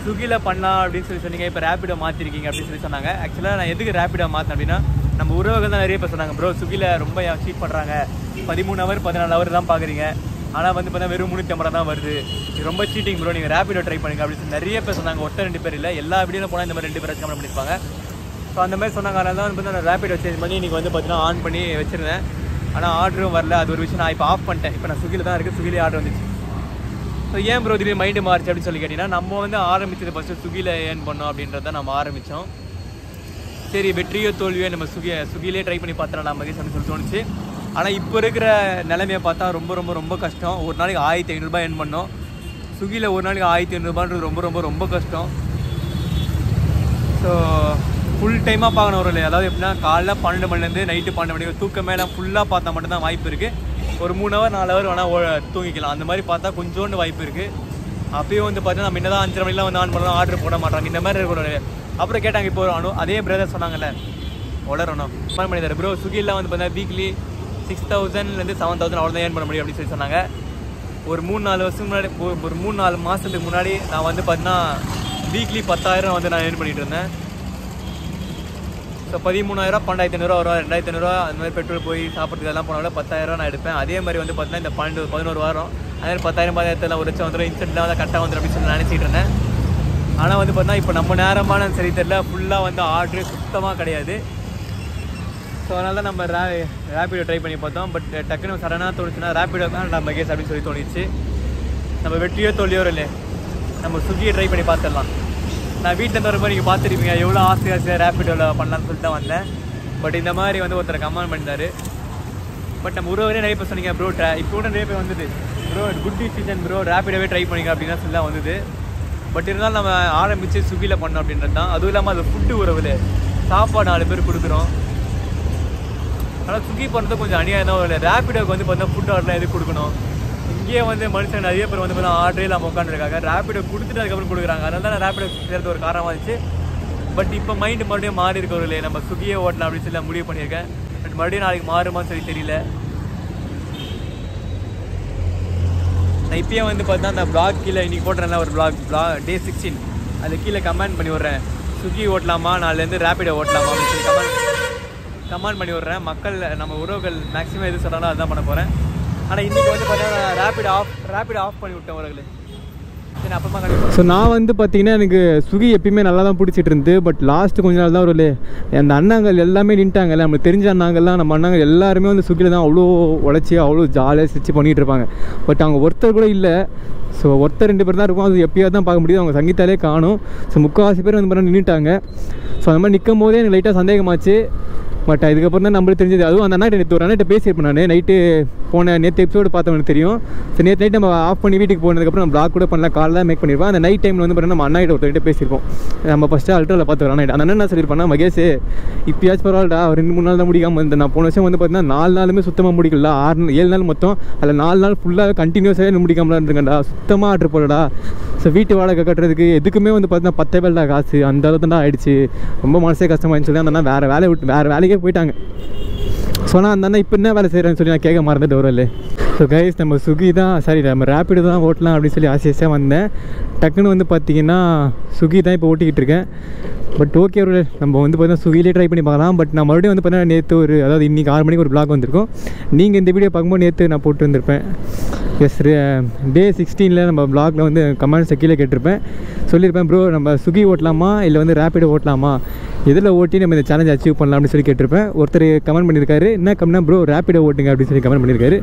ஸ்விக்கியில் பண்ணலாம் அப்படின்னு சொல்லி சொன்னீங்க, இப்போ Rapido மாற்றிருக்கீங்க அப்படின்னு சொல்லி சொன்னாங்க. ஆக்சுவலாக நான் எதுக்கு Rapido மாற்றினேன் அப்படின்னா, நம்ம உறவுகள் தான் நிறைய பேர் சொன்னாங்க, ப்ரோ ஸ்விக்கியில் ரொம்ப சீட் பண்ணுறாங்க, 13 ஹவர் 14 ஹவர் தான் பார்க்குறீங்க, ஆனால் வந்து பார்த்தா வெறும் 350 தான் வருது, இது ரொம்ப சீட்டிங் ப்ரோ, நீங்கள் Rapido ட்ரை பண்ணுங்க அப்படின்னு சொல்லி நிறைய பேர் சொன்னாங்க. ஒருத்தர் 2 பேர் இல்லை, எல்லா வீடியோவில் போனால் இந்த மாதிரி 2 பேர் கமெண்ட் பண்ணியிருப்பாங்க. ஸோ அந்த மாதிரி சொன்னாங்க. அதனால தான் வந்து நான் Rapido சேஞ்ச் பண்ணி இன்றைக்கி வந்து பார்த்தீங்கன்னா ஆன் பண்ணி வச்சுருந்தேன். ஆனால் ஆர்டரும் வரல. அது ஒரு விஷயம். நான் இப்போ ஆஃப் பண்ணிட்டேன். இப்போ நான் ஸ்விக்கியில் தான் இருக்குது, ஸ்விக்கிலே ஆர்டர் வந்துச்சு. ஸோ ஏன் ப்ரோ திடீர்னு மைண்டு மாறிச்சு அப்படின்னு சொல்லி கேட்டிங்கன்னா, நம்ம வந்து ஆரம்பிச்சது ஃபஸ்ட்டு ஸ்விக்கியில் ஏர்ன் பண்ணோம் அப்படின்றத நம்ம ஆரம்பித்தோம். சரி வெற்றியோ தோல்வியோ நம்ம ஸ்விக்கிலே ட்ரை பண்ணி பார்த்தோம் நம்ம அப்படின்னு சொல்லி தோணுச்சு. ஆனால் இப்போ இருக்கிற நிலைமையை பார்த்தா ரொம்ப ரொம்ப ரொம்ப கஷ்டம். ஒரு நாளைக்கு 1500 ரூபாய் ஏர்ன் பண்ணோம். ஸ்விக்கியில் ஒரு நாளைக்கு 1500 ரூபான்றது ரொம்ப ரொம்ப ரொம்ப கஷ்டம். ஸோ ஃபுல் டைமாக பார்க்கணும் ஒரு இல்லை, அதாவது எப்படின்னா காலைல 12 மணிலேருந்து நைட்டு 12 மணி தூக்கம் மேலே ஃபுல்லாக பார்த்தா மட்டும்தான் வாய்ப்பு இருக்குது. ஒரு 3 ஹவர் 4 ஹவர் வேணால் தூங்கிக்கலாம். அந்த மாதிரி பார்த்தா கொஞ்சோண்டு வாய்ப்பு இருக்குது. அப்பயும் வந்து பார்த்தீங்கன்னா நம்ம என்ன தான் 5:30 மணிலாம் வந்து ஆன் பண்ணலாம், ஆர்டர் போட மாட்டாங்க, இந்த மாதிரி இருக்கணும். அப்புறம் கேட்டாங்க இப்போ அதே பிரதர் சொன்னாங்கல்ல வளரணும் பண்ணி தர ப்ரோ, ஸ்விக்கிலாம் வந்து பார்த்தீங்கன்னா வீக்லி 6000லேருந்து 7000 அவ்வளோதான் ஏர்ன் பண்ண முடியும் அப்படின்னு சொல்லி சொன்னாங்க. ஒரு 3-4 வருஷத்துக்கு முன்னாடி, ஒரு 3-4 மாதத்துக்கு முன்னாடி நான் வந்து பார்த்தீங்கன்னா வீக்லி 10,000 வந்து நான் ஏர்ன் பண்ணிகிட்டு இருந்தேன். ஸோ 13,000 12,500 வரும், 2,500 அந்த மாதிரி பெட்ரோல் போய் சாப்பிட்றது எல்லாம் போனாலும் 10,000 நான் எடுப்பேன். அதே மாதிரி வந்து பார்த்தீங்கன்னா இந்த 11 வாரம் அதே மாதிரி 10,000 10,000 ஒரு லட்சம் வந்துடும், இன்ஸ்டன்ட்லாம் வந்து கரெக்டாக வந்துடும் அப்படின்னு சொல்லி நினச்சிட்டு இருந்தேன். ஆனால் வந்து பார்த்தீங்கன்னா இப்போ நம்ம நேரமான சரி தெரியல, ஃபுல்லாக வந்து ஆர்டரு சுத்தமாக கிடையாது. ஸோ அதனால தான் நம்ம ரேப்பிடோ ட்ரை பண்ணி பார்த்தோம். பட் டக்குன்னு சடனாக தோணுச்சுன்னா ரேப்பிடோ தான் நம்ம கேஸ் அப்படின்னு சொல்லி தோணிச்சு. நம்ம வெற்றியோ தோல்வியோ இல்லை, நம்ம ஸ்விக்கியை ட்ரை பண்ணி பார்த்துடலாம். நான் வீட்டில் வரும்போது நீங்கள் பார்த்துருப்பீங்க எவ்வளோ ஆசையாக ரேப்பிடோவில் பண்ணலான்னு சொல்லிட்டு தான் வந்தேன். பட் இந்த மாதிரி வந்து ஒருத்தர் கமெண்ட் பண்ணிட்டாரு. பட் நம்ம உறவரே நிறைய பேர் சொன்னீங்க ப்ரோ, இப்போ கூட நிறைய பேர் வந்தது ப்ரோ, குட் டிசிஷன் ப்ரோ, ரேப்பிடோவே ட்ரை பண்ணிங்க அப்படின்னு சொல்லி தான் வந்தது. பட் இருந்தாலும் நம்ம ஆரம்பித்து ஸ்விக்கியில் பண்ணோம் அப்படின்றது தான். அதுவும் இல்லாமல் அது ஃபுட்டு உறவில் சாப்பாடு 4 பேர் கொடுக்குறோம். ஆனால் ஸ்விக்கி பண்ணுறது கொஞ்சம் அநியாயம் தான். இல்லை ரேப்பிடோக்கு வந்து பார்த்தீங்கன்னா ஃபுட் ஆர்டர்லாம் எதுக்கு கொடுக்கணும்? இங்கேயே வந்து மனுஷன் நிறைய பேர் வந்து பார்த்தீங்கன்னா ஆர்டரே இல்லாமல் உட்காந்துருக்காங்க, ரேப்பிடோ கொடுத்துட்டு அதுக்கப்புறம் கொடுக்குறாங்க. அதனால தான் நான் ரேப்பிடோ சேர்த்து ஒரு காரணமாக இருந்துச்சு. பட் இப்போ மைண்டு மறுபடியும் மாறி இருக்கவில்லை, நம்ம ஸ்விக்கியே ஓட்டலாம் அப்படின்னு சொல்லி நான் முடிவு பண்ணியிருக்கேன். பட் மறுபடியும் நாளைக்கு மாறுமான்னு சொல்லி தெரியல. நான் இப்போயே வந்து பார்த்தீங்கன்னா அந்த பிளாக் கீழே இன்றைக்கி போட்டுறேன்ல ஒரு பிளாக் டே 16 அது கீழே கமெண்ட் பண்ணி விட்றேன், ஸ்விக்கி ஓட்டலாமா நாலுலேருந்து ரேப்பிடோ ஓட்டலாமா அப்படின்னு சொல்லி கமெண்ட் பண்ணி விட்றேன். மக்கள் நம்ம உறவுகள் மேக்ஸிமம் எது சொல்கிறாங்களோ அதுதான் பண்ண போகிறேன். ஆனால் இன்றைக்கி வந்து பார்த்தீங்கன்னா ரேப்பிடோ ஆஃப் பண்ணி விட்டேன் உறவுகளே. சரி அப்புறமா ஸோ நான் வந்து பார்த்தீங்கன்னா எனக்கு ஸ்விக்கி எப்பயுமே நல்லா தான் பிடிச்சிட்டு இருந்து. பட் லாஸ்ட்டு கொஞ்ச நாள் தான் ஒரு அந்த அண்ணாங்கள் எல்லாமே நின்ட்டாங்கல்ல, நம்மளுக்கு தெரிஞ்ச அண்ணாங்கள்லாம், நம்ம அண்ணாங்கள் எல்லாருமே வந்து ஸ்விக்கியில் தான் அவ்வளோ உழைச்சி அவ்வளோ ஜாலியாக ஸ்டிச் பண்ணிகிட்டு இருப்பாங்க. பட் அவங்க ஒருத்தர் கூட இல்லை. ஸோ ஒருத்தர் 2 பேர் தான் இருக்கும், அது எப்பயாவது தான் பார்க்க முடியுது. அவங்க சங்கீத்தாலே காணும். ஸோ 3/4 பேர் வந்து பண்ண நின்றுட்டாங்க. ஸோ அந்த மாதிரி நிற்கும் போதே எனக்கு லைட்டாக சந்தேகமாச்சு. பட் இதுக்கப்புறம் தான் நம்மளுக்கு தெரிஞ்சது. அதுவும் அந்த அண்ணா ஒரு அண்ணாட்ட பேசியிருப்பேன் நான் நைட்டு நேற்று எபிசோடு பார்த்தவனுக்கு தெரியும். ஸோ நேற்று நைட் நம்ம ஆஃப் பண்ணி வீட்டுக்கு போனதுக்கப்புறம் நம்ம பிளாக் கூட பண்ணலாம், கால் தான் மேக் பண்ணியிருப்போம். அந்த நைட் டைமில் வந்து பார்த்தீங்கன்னா நம்ம அண்ணாட்ட ஒருத்தர்கிட்ட பேசியிருப்போம். நம்ம ஃபஸ்ட்டு அல்ட்ராவில் பார்த்து அண்ணா அந்த அண்ணன் என்ன சொல்லியிருப்பானா, மகேஷ் இப்போயாச்சும் பரவாயில்லடா, ஒரு 2-3 நாள் தான் முடிக்காமல் இருந்தேன். நான் போன வருஷம் வந்து பார்த்தீங்கன்னா 4 நாளுமே சுத்தமாக முடிக்கல, 7 நாள் மொத்தம். அதில் 4 நாள் ஃபுல்லாக கண்டினியூஸாக முடிக்காமலாம் இருந்துங்கண்டா, சுத்தமாக ஆர்டர் போடடா. ஸோ வீட்டு வாடகை கட்டுறதுக்கு எதுக்குமே வந்து பார்த்தீங்கன்னா 10,000 காசு அந்த அளவுக்கு தான் ஆகிடுச்சு, ரொம்ப மனசே கஷ்டமாயின்னு சொல்லி அந்த அண்ணா வேறு வேலைக்கே போயிட்டாங்க. சொன்னால் அந்த அண்ணா இப்போ என்ன வேலை செய்கிறேன்னு சொல்லி நான் கேட்க மறந்துட்டு வரல. ஸோ கைஸ் நம்ம ஸ்விக்கி தான் நம்ம ரேப்பிடோ தான் ஓட்டலாம் அப்படின்னு சொல்லி ஆசையாக வந்தேன். டக்குன்னு வந்து பார்த்திங்கன்னா ஸ்விக்கி தான் இப்போ ஓட்டிக்கிட்டு இருக்கேன். பட் ஓகே நம்ம வந்து பார்த்தீங்கன்னா ஸ்விக்கிலே ட்ரை பண்ணி பார்க்கலாம். பட் நான் மறுபடியும் வந்து பார்த்தீங்கன்னா நேற்று அதாவது இன்றைக்கி 6 மணிக்கு ஒரு பிளாக் வந்திருக்கும். நீங்கள் இந்த வீடியோ பார்க்கும்போது நேற்று நான் போட்டு வந்திருப்பேன். எஸ் டே 16 நம்ம பிளாகில் வந்து கமெண்ட்ஸை கீழே கேட்டிருப்பேன், சொல்லியிருப்பேன் ப்ரோ நம்ம ஸ்விக்கி ஓட்டலாமா இல்லை வந்து ரேப்பிடோ ஓட்டலாமா, எதில் ஓட்டி நம்ம இந்த சேலஞ்ச் அச்சீவ் பண்ணலாம் அப்படின்னு சொல்லி கேட்டிருப்பேன். ஒருத்தர் கமெண்ட் பண்ணியிருக்காரு, என்ன கம்னா ப்ரோ ரேப்பிடோ ஓட்டுங்க அப்படின்னு சொல்லி கமெண்ட் பண்ணியிருக்காரு.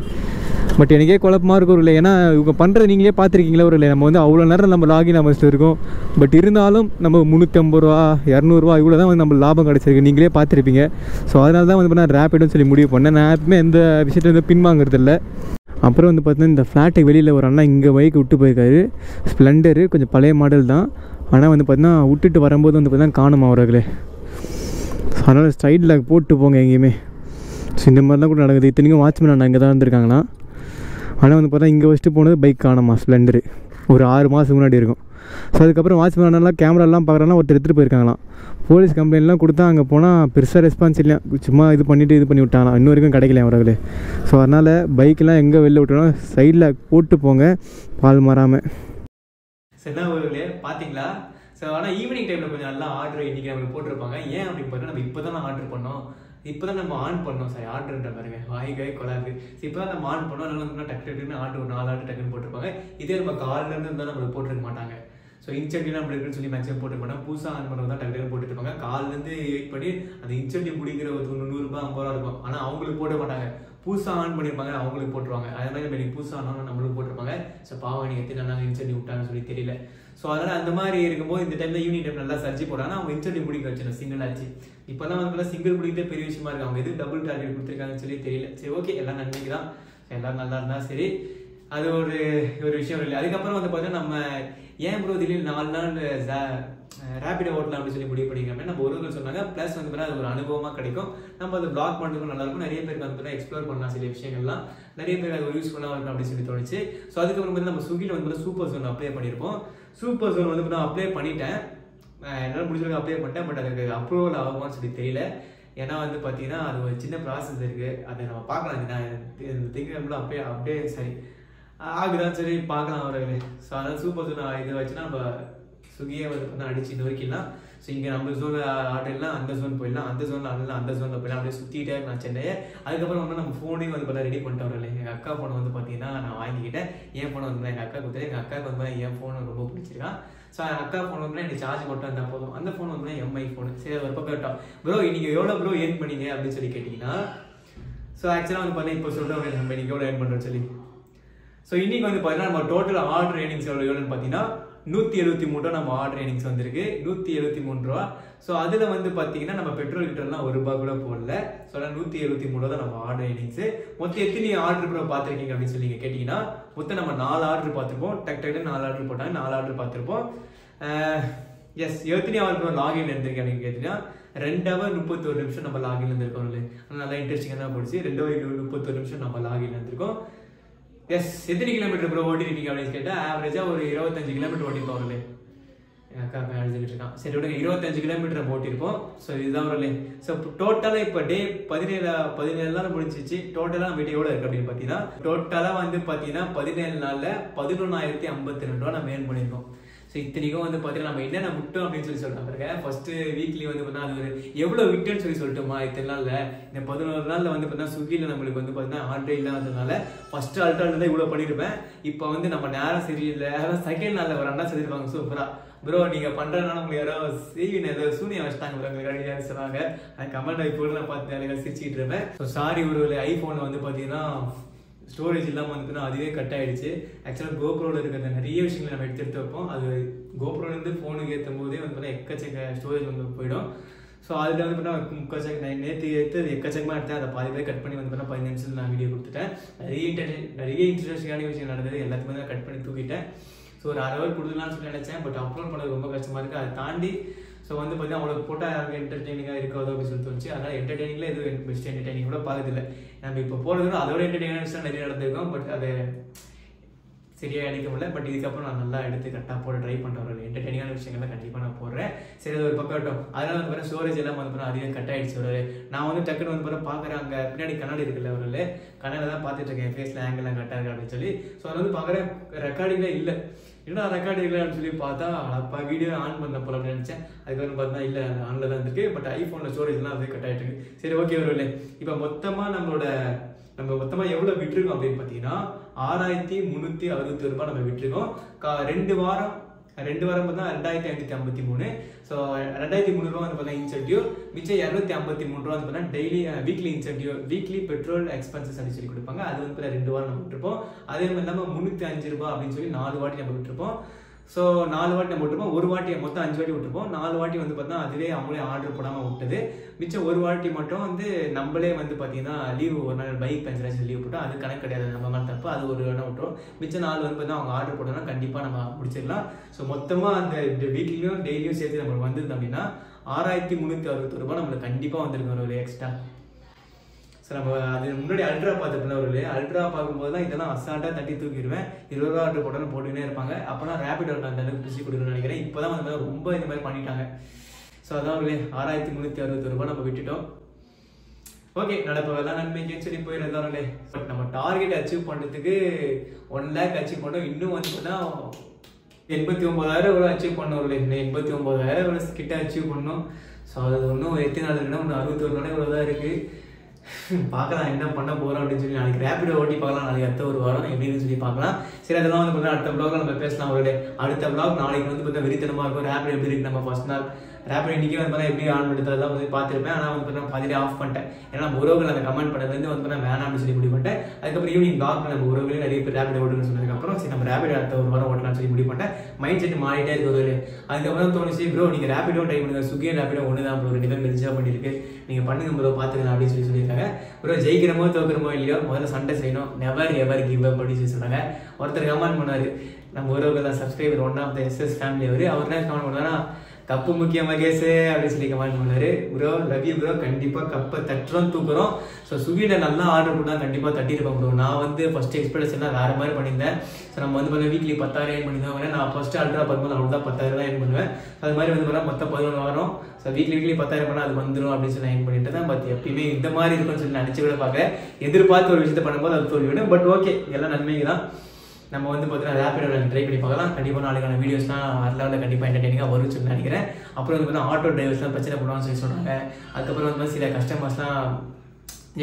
பட் எனக்கே குழப்பமாக இருக்கும் இல்லை, ஏன்னா இவங்க பண்ணுறது நீங்களே பார்த்துருக்கீங்களா ஒரு இல்லை, நம்ம வந்து அவ்வளோ நேரம் நம்ம லாகின் நம்ம இருக்கோம். பட் இருந்தாலும் நம்ம 350 ரூபா 200 இவ்வளோ தான் வந்து நம்ம லாபம் கிடச்சிருக்கு, நீங்களே பார்த்துருப்பீங்க. ஸோ அதனால தான் வந்து நான் ரேப்பிடோன்னு சொல்லி முடிவு பண்ணேன். நான் எப்பவுமே எந்த விஷயத்துல வந்து பின்வாங்கிறது இல்லை. அப்புறம் வந்து பார்த்தீங்கன்னா இந்த ஃப்ளாட்டுக்கு வெளியில் ஒரு அண்ணா இங்கே பைக் விட்டு போயிருக்காரு, ஸ்ப்ளெண்டரு, கொஞ்சம் பழைய மாடல் தான். ஆனால் வந்து பார்த்தீங்கன்னா விட்டுட்டு வரும்போது வந்து பார்த்தீங்கன்னா காணுமா அவர்களே. அதனால் சைடில் போட்டு போங்க எங்கேயுமே. ஸோ இந்த மாதிரிலாம் கூட நடக்குது. இத்தனைக்கும் வாட்ச்மேன் அண்ணா இங்கே தான் இருந்திருக்காங்களா. ஆனால் வந்து பார்த்தா இங்கே வச்சுட்டு போனது பைக் காணுமா, ஸ்ப்ளெண்டரு, ஒரு 6 மாதத்துக்கு முன்னாடி இருக்கும். ஸோ அதுக்கப்புறம் வாட்ச்மேன் அண்ணாலாம் கேமராலாம் பார்க்குறாங்கன்னா ஒருத்தர் எடுத்துகிட்டு போயிருக்காங்களாம். போலீஸ் கம்ப்ளைண்ட்லாம் கொடுத்தா அங்கே போனால் பெருசாக ரெஸ்பான்ஸ் இல்லையா, சும்மா இது பண்ணி விட்டாங்களாம், இன்னும் வரைக்கும் கிடைக்கல அவர்களே. ஸோ அதனால் பைக்கெலாம் எங்கே வெளில விட்டோன்னா சைடில் போட்டு போங்க, பால் மாறாமல். என்ன ஊர்களே பார்த்தீங்களா? ஸோ ஆனால் ஈவினிங் டைமில் கொஞ்சம் நல்லா ஆர்டர் இன்றைக்கி நம்மளுக்கு போட்டிருப்பாங்க. ஏன் அப்படின்னு பார்த்தா நம்ம இப்போ தான் ஆர்டர் பண்ணோம், இப்போ தான் நம்ம ஆன் பண்ணோம். சரி ஆர்டர்ன்ற பாருங்க வாய்க்காய் கொலாது. ஸோ இப்போ தான் நம்ம ஆன் பண்ணோம். அதனால வந்து டக்குன்னு ஆர்டர் ஒரு 4 ஆர்டர் டக்குன்னு போட்டிருப்பாங்க. இதே நம்ம காலிலேருந்து இருந்தால் நம்மளுக்கு போட்டிருக்க மாட்டாங்க. ஸோ இன்சென்டிவ் நம்மளுக்குன்னு சொல்லி மேக்ஸிமம் போட்டுக்க மாட்டாங்க. புதுசாக ஆன் பண்ணுறது தான் டக்குன்னு போட்டுருப்பாங்க. காலிலேருந்து வெயிட் பண்ணி அந்த இன்சென்டிவ் முடிக்கிற ஒரு 100 ரூபா 50 ரூபா இருக்கும். ஆனால் அவங்களுக்கு போட மாட்டாங்க, புதுசாக ஆன் பண்ணியிருப்பாங்க அவங்களுக்கு போட்டுருவாங்க. அதே மாதிரி நம்ம புதுசாக ஆனாலும் நம்மளுக்கு போட்டிருப்பாங்க. ஸோ பாவம் நீங்கள் எத்தனை நாங்கள் இன்சென்டிவ் விட்டாங்கன்னு சொல்லி தெரியல. ஸோ அதனால் அந்த மாதிரி இருக்கும்போது இந்த டைமில் ஈவினிங் டைம் நல்லா சர்ஜி போடாங்கன்னா அவங்க இன்சென்டிவ் முடிக்க வச்சிடும் சிங்கிள் ஆச்சு. இப்போ தான் வந்து சிங்கிள் முடிக்கிறதே பெரிய விஷயமா இருக்குது. அவங்க எதுவும் டபுள் டார்கெட் கொடுத்துருக்காங்கன்னு சொல்லி தெரியல. சரி ஓகே, எல்லாம் நன்மைக்கு தான், எல்லோரும் நல்லா இருந்தால் சரி, அது ஒரு விஷயம் இல்லை. அதுக்கப்புறம் வந்து பார்த்தீங்கன்னா நம்ம ஏன் ப்ரோ திடீர்னு 4 நாள் ரேபிடோ ஓட்டலாம் அப்படின்னு சொல்லி முடிவு பண்ணிக்கிறோம். நம்ம ஒருவர்கள் சொன்னாங்க. ப்ளஸ் வந்து பார்த்தீங்கன்னா அது ஒரு அனுபவமாக கிடைக்கும். நம்ம அதை பிளாக் பண்ணுறதுக்கும் நல்லாயிருக்கும். நிறைய பேருக்கு வந்து பார்த்தீங்கன்னா எக்ஸ்ப்ளோர் பண்ணலாம் சில விஷயங்கள்லாம். நிறைய பேர் அது ஒரு யூஸ்ஃபுல்லாக இருக்கும் அப்படின்னு சொல்லி தோணுச்சு. ஸோ அதுக்கப்புறம் வந்து நம்ம ஸ்விக்கியில் வந்து சூப்பர் ஜோன் அப்ளை பண்ணியிருப்போம். சூப்பர் ஜோன் வந்து நான் அப்ளை பண்ணிட்டேன். என்னால் முடிஞ்சளவுக்கு அப்ளை பண்ணிட்டேன். பட் அதுக்கு அப்ரூவல் ஆகுமான்னு சொல்லி தெரியல. ஏன்னா வந்து பார்த்தீங்கன்னா அது ஒரு சின்ன ப்ராசஸ் இருக்குது. அதை நம்ம பார்க்கலாம். இந்த திங்கக்கிழமைல அப்படியே சரி ஆகுதான் சரி பார்க்கலாம் அவர்களே. ஸோ அதனால் சூப்பர் ஜோன் இதை வச்சுன்னா நம்ம ஸ்விக்கியை வந்து பார்த்தா அடிச்சு இந்த வரைக்கும்லாம். ஸோ இங்கே நம்ம ஜோனில் ஆர்டர்லாம் அந்த ஜோன் போயிடலாம், அந்த ஜோனில் ஆடலாம் அந்த ஜோனில் போயிடலாம். அப்படியே சுற்றிட்டே நான் சென்னையை. அதுக்கப்புறம் வந்து நம்ம ஃபோனையும் வந்து பார்த்தா ரெடி பண்ணிட்டு வரல. எங்கள் அக்கா ஃபோனை வந்து பார்த்தீங்கன்னா நான் வாங்கிக்கிட்டேன். என் ஃபோனை வந்து எங்கள் அக்கா கொடுத்தேன். எங்கள் அக்காவுக்கு வந்து என் ஃபோனை ரொம்ப பிடிச்சிருக்கான். ஸோ அக்கா ஃபோன் வந்து எனக்கு சார்ஜ் மட்டும் இருந்தால் போதும். அந்த ஃபோன் வந்து எம்ஐ ஃபோனு. சரி ஒரு பக்கம் கேட்டோம். ப்ரோ இன்னைக்கு எவ்வளோ ப்ரோ ஏர்ன் பண்ணீங்க அப்படின்னு சொல்லி கேட்டிங்கன்னா, ஸோ ஆக்சுவலாக வந்து பார்த்தீங்கன்னா இப்போ சொல்கிறோம் நம்ம இன்னைக்கு எவ்வளோ ஏர்ன் பண்ணுறோன்னு சொல்லி. ஸோ இன்னைக்கு வந்து பார்த்தீங்கன்னா நம்ம டோட்டல் ஆர்டர் ஏர்னிங்ஸ் எவ்வளோன்னு பார்த்தீங்கன்னா 173 ரூபா நம்ம ஆர்டர் ஏர்னிங்ஸ் வந்திருக்கு. 173 ரூபா. ஸோ அதில் வந்து பார்த்தீங்கன்னா நம்ம பெட்ரோல் கிட்டலாம் ₹1 கூட போடல. ஸோ 173 ரூபா தான் நம்ம ஆர்டர் ஏர்னிங்ஸ். மொத்தம் எத்தனை ஆர்டர் ப்ரோ பார்த்துருக்கீங்க அப்படின்னு சொல்லி நீங்கள் கேட்டிங்கன்னா, மொத்தம் நம்ம 4 ஆர்டர் பார்த்துருப்போம். டக்கு 4 ஆர்டர் போட்டாங்க. 4 ஆர்டர் பார்த்துருப்போம். எஸ் எத்தனை ஆர்டர் ப்ரோ லாகின் இருந்திருக்கு அப்படின்னு கேட்டிங்கன்னா 2 hours 31 நிமிஷம் நம்ம லாகின் இருந்திருக்கோம். நல்லா இன்ட்ரெஸ்டிங்காக தான் போச்சு. 2 hours 31 நிமிஷம் நம்ம லாகின் இருந்திருக்கோம். எஸ் எத்தனை கிலோமீட்டர் ப்ரோ ஓட்டிருக்கீங்க அப்படின்னு கேட்டால் ஆவரேஜாக ஒரு 25 கிலோமீட்டர் ஓட்டிருப்போம். என் அக்கா அழைச்சிக்கிட்டு இருக்கான். சரி விடுங்க, 25 கிலோமீட்டர் ஓட்டிருப்போம். ஸோ இதுதான் வரல. ஸோ டோட்டலாக இப்போ டே 17 நாள் முடிஞ்சிச்சு. டோட்டலாக நம்ம எவ்வளோ இருக்குது அப்படின்னு பார்த்தீங்கன்னா, டோட்டலாக வந்து பார்த்தீங்கன்னா 17 நாளில் 11,052 ரூபா நம்ம ஏர்ன் பண்ணியிருக்கோம். ஸோ இத்தனைக்கும் வந்து பார்த்தீங்கன்னா நம்ம என்னென்ன விட்டோம் அப்படின்னு சொல்லி சொல்கிறாங்க. ஃபர்ஸ்ட் வீக்லி வந்து பார்த்தீங்கன்னா அது ஒரு எவ்வளோ விட்டோன்னு சொல்லி சொல்லிட்டோமா இத்தனை நாளில். இந்த 11 நாளில் வந்து பார்த்தீங்கன்னா ஸ்விக்கியில் நம்மளுக்கு வந்து பார்த்தீங்கன்னா ஆர்டர் இல்லாததுனால ஃபர்ஸ்ட் ஆல்ட்டாக தான் இவ்வளோ பண்ணியிருப்பேன். இப்போ வந்து நம்ம நேரம் சரியில்லை. அதான் செகண்ட் நாளில் ஒரு அண்ணா சொல்லியிருப்பாங்க சூப்பராக, ப்ரோ நீங்கள் பண்ணுறதுனால உங்களுக்கு யாரோ சீவின் ஏதோ சூனியம் வச்சுட்டாங்க ப்ரோ உங்களுக்கு சொன்னாங்க. அந்த கமெண்ட் இப்போ நான் பார்த்து எனக்கு சிரிச்சிக்கிட்டு இருப்பேன். ஸோ சாரி ஒரு ஐஃபோனில் வந்து பார்த்தீங்கன்னா ஸ்டோரேஜ் இல்லாமல் வந்துன்னா அதுவே கட் ஆகிடுச்சு. ஆக்சுவலாக கோப்ரோவில் இருக்கிற நிறைய விஷயங்களை நம்ம எடுத்து வைப்போம். அது கோப்ரோலேருந்து ஃபோனுக்கு ஏற்றும் போதே வந்து எக்கச்சக்க ஸ்டோரேஜ் வந்து போயிடும். ஸோ அதில் வந்து பார்த்தா முக்கச்சக்க நான் நேற்று எடுத்து அது எக்கச்சக்கமாக எடுத்தேன். அதை பாதி பேர் கட் பண்ணி வந்து பார்த்தா 15 நிமிஷத்தில் நான் வீடியோ கொடுத்துட்டேன். நிறைய இன்ட்ரெஸ்டிங்கான விஷயம் நடந்தது. எல்லாத்துக்குமே தான் கட் பண்ணி தூக்கிட்டேன். ஸோ ஒரு 1/2 hour கொடுத்துலான்னு சொல்லி நினச்சேன். பட் அப்லோட் பண்ணது ரொம்ப கஷ்டமாக இருக்குது. அதை தாண்டி ஸோ வந்து பார்த்தீங்கன்னா அவங்களுக்கு போட்டால் யாருக்கு என்டர்டெய்னிங்காக இருக்காதோ அப்படின்னு சொல்லி தோணுச்சு. அதனால் என்டர்டெய்னிங்கில் எதுவும் பெஸ்ட் என்டர்டெய்னிங் கூட பார்க்கறதில்லை. நம்ம இப்போ போகிறதுக்கு அதோட என்டர்டெய்னிங் விஷயம் நிறைய நடந்திருக்கோம். பட் அதை சரியாக எடுக்க முடியல. பட் இதுக்கப்புறம் நான் நல்லா எடுத்து கரெக்டாக போட ட்ரை பண்ணுறேன். என்டர்டெய்னிங்கான விஷயங்கள்லாம் கண்டிப்பாக நான் போடுறேன். சரி அது ஒரு பக்கம் கட்டும். அதனால் வந்து பார்த்தா ஸ்டோரேஜ் எல்லாம் வந்து பார்த்தா அதிகம் கட் ஆகிடுச்சு. ஒரு நான் வந்து டக்குன்னு வந்து பார்த்தா பார்க்குறேன். அங்கே பின்னாடி கண்ணாடி இருக்குல்ல ஒரு கண்ணாடி தான் பார்த்துட்டு இருக்கேன். ஃபேஸில் ஆங்கிள்லாம் கட்டாக இருக்கு அப்படின்னு சொல்லி. ஸோ அதை வந்து பார்க்குறேன் ரெக்கார்டிங்லாம் இல்லை. ஏன்னா ரெக்கார்டு இல்லைன்னு சொல்லி பார்த்தா அப்போ வீடியோ ஆன் பண்ண போல அப்படின்னு நினச்சேன். அதுக்கப்புறம் பார்த்தா இல்லை ஆனில் தான் இருக்குது. பட் ஐஃபோனில் ஸ்டோரேஜ்லாம் வந்து கட் ஆகிட்டு இருக்கு. சரி ஓகே ஒரு இப்போ நம்ம மொத்தமாக எவ்வளோ விட்டுருக்கோம் அப்படின்னு பார்த்தீங்கன்னா 6,361 ரூபாய் நம்ம விட்டுருக்கோம். 2 வாரம் பார்த்தா 2,553. ஸோ 2,300 ரூபா வந்து பார்த்தா இன்சென்டிவ். மிச்சம் 253 ரூபா வந்து பார்த்தா daily weekly incentive, weekly petrol expenses அப்படின்னு சொல்லி கொடுப்பாங்க. அது வந்து பார்த்தா 2 வாரம் நம்ம விட்டுருப்போம். அதே மாதிரி இல்லாமல் 305 ரூபா அப்படின்னு சொல்லி 4 வாட்டி நம்ம விட்டுருப்போம். ஸோ 4 வாட்டி நம்ம விட்டுருப்போம். ஒரு வாட்டி மொத்தம் 5 வாட்டி விட்டுருப்போம். 4 வாட்டி வந்து பார்த்தா அதுவே அவங்களே ஆர்டர் போடாமல் விட்டது. மிச்சம் ஒரு வாட்டி மட்டும் வந்து நம்மளே வந்து பார்த்தீங்கன்னா லீவ் ஒரு நாள் பைக் பஞ்சராச்சு லீவ் போட்டோம். அது கணக்கு கிடையாது, நம்ம மேலே தப்பு. அது ஒரு வேணா விட்டுரும். மிச்சம் 4 வந்து பார்த்தா அவங்க ஆர்டர் போட்டோம்னா கண்டிப்பாக நம்ம முடிச்சிடலாம். ஸோ மொத்தமாக அந்த வீக்லியும் டெய்லியும் சேர்த்து நம்மளுக்கு வந்தது அப்படின்னா 6,361 ரூபாய் நம்மளுக்கு கண்டிப்பாக வந்திருக்கும் ஒரு எக்ஸ்ட்ரா. ஸோ நம்ம அது முன்னாடி அல்ட்ரா பார்த்துப்பேன். ஒரு அல்ட்ரா பார்க்கும்போது தான் இதெல்லாம் அசால்ட்டாக தட்டி தூக்கிடுவேன். 20 ரூபா ஆர்டர் போட்டாலும் போட்டுக்கிட்டே இருப்பாங்க. அப்போனா ரேபிட் ஆர்டர் அந்த அளவுக்கு பிஸி கொடுக்கணும்னு நினைக்கிறேன். இப்போ தான் வந்து ரொம்ப இந்த மாதிரி பண்ணிட்டாங்க. ஸோ அதான் 6,361 ரூபாய் நம்ம விட்டுட்டோம். ஓகே நடப்பதெல்லாம் நன்மைக்குன்னு சொல்லி போயிருந்தாங்களே. பட் நம்ம டார்கெட் அச்சீவ் பண்ணுறதுக்கு 1 lakh அச்சீவ் பண்ணோம். இன்னும் வந்து பார்த்தா 89,000 அச்சீவ் பண்ணோம். 89,000 கிட்ட அச்சீவ் பண்ணோம். ஸோ அது இன்னும் எத்தனை நாள் இருக்குன்னா இன்னும் 61 நாள் இவ்வளோ தான் இருக்குது. பார்க்கலாம் என்ன பண்ண போகிறோம் அப்படின்னு சொல்லி. நாளைக்கு ரேபிடோ ஓட்டி பார்க்கலாம். நாளைக்கு அடுத்த ஒரு வாரம் எப்படின்னு சொல்லி பார்க்கலாம். சரி அதெல்லாம் வந்து பார்த்தா அடுத்த ப்ளாக்ல நம்ம பேசலாம். அடுத்த ப்ளாக் நாளைக்கு வந்து பார்த்தா வெறித்தனமாக இருக்கும். ரேபிடோ எப்படி இருக்கு நம்ம ஃபர்ஸ்ட் நாள் ரேபிடோ இன்றைக்கி வந்து பார்த்தா எப்படி ஆன் பண்ணுறதுலாம் வந்து பார்த்துருப்பேன். ஆனால் வந்து பார்த்தா பாதிலே ஆஃப் பண்ணிட்டேன். ஏன்னா நம்ம உறவுகள் அந்த கமெண்ட் பண்ணதுலேருந்து வந்து பார்த்தா வேணாம் அப்படின்னு சொல்லி முடிவு பண்ணிட்டேன். அதுக்கப்புறம் ஈவினிங் ப்ளாக் நம்ம உறவுகளே நிறைய பேர் ரேபிடோ ஓட்டுன்னு சொன்னதுக்கப்புறம் சரி நம்ம ரேபிடோ அடுத்த ஒரு வாரம் ஓட்டலாம்னு சொல்லி முடிவு பண்ணிட்டேன். மைண்ட் செட் மாறிட்டே இருக்குது. அதுக்கப்புறம் தோணுச்சு ப்ரோ நீங்கள் ரேபிடோ ட்ரை பண்ணுங்க. ஸ்விக்கி ரேபிடோ ஒன்று தான் ப்ரோ 2 பேர் மெரிஜாக பண்ணியிருக்கு. நீங்கள் பண்ணுங்க ப்ரோ பார்த்துக்கலாம் அப்படின்னு சொல்லி சொல்லியிருக்காங்க. ப்ரோ ஜெயிக்கிறமோ தோக்குறமோ இல்லையோ முதல்ல சண்டை செய்யணும். நெவர் எவர் கிவ் அப் அப்படின்னு சொல்லி சொன்னாங்க. ஒருத்தர் கமெண்ட் பண்ணார். நம்ம உறவுகள் தான் subscriber one of the SS family. அவர் என்ன கமெண்ட் பண்ணாரா, கப்பு முக்கியம் மகேஷ் அப்படின்னு சொல்லி கமெண்ட் பண்ணாரு. ப்ரோ லவ் யூ ப்ரோ, கண்டிப்பா கப்பை தட்டுறோம் தூக்குறோம். ஸோ ஸ்விக்கியில நல்லா ஆர்டர் பண்ணா கண்டிப்பா தட்டிருப்பேன் ப்ரோ. நான் வந்து ஃபர்ஸ்ட் எக்ஸ்பெக்டேஷன் வேற மாதிரி பண்ணியிருந்தேன். ஸோ நம்ம வந்து பார்த்தா வீக்லி 10,000 ஏர்ன் பண்ணியிருந்தோம். நான் ஃபர்ஸ்ட் அல்ட்ரா பண்ணும்போது அவ்வளோ தான் 10,000 தான் ஏர்ன் பண்ணுவேன். அது மாதிரி வந்து பார்த்தா மொத்தம் 11 வரும். ஸோ வீக்லி 10,000 பண்ணால் அது வந்துடும் அப்படின்னு சொல்லி ஏர்ன் பண்ணிட்டு தான். பட் எப்பயுமே இந்த மாதிரி இருக்கும்னு சொல்லி நினச்சி கூட பார்க்க எதிர்பார்த்து ஒரு விஷயத்தை பண்ணும்போது அது தோல்விடும். பட் ஓகே, எல்லாம் நன்மைக்கு தான். நம்ம வந்து பார்த்தீங்கன்னா ரேப்பிடோ ட்ரை பண்ணி பார்க்கலாம். கண்டிப்பாக நாளைக்கான வீடியோஸ்லாம் அதில் கண்டிப்பாக என்டர்டெய்னிங்காக வரும்னு சொல்லி நினைக்கிறேன். அப்புறம் வந்து பார்த்தீங்கன்னா ஆட்டோ டிரைவர்ஸ்லாம் பிரச்சனை பண்ணுவான்னு சொல்லி சொல்கிறாங்க. அதுக்கப்புறம் வந்து சில கஸ்டமர்ஸ்லாம்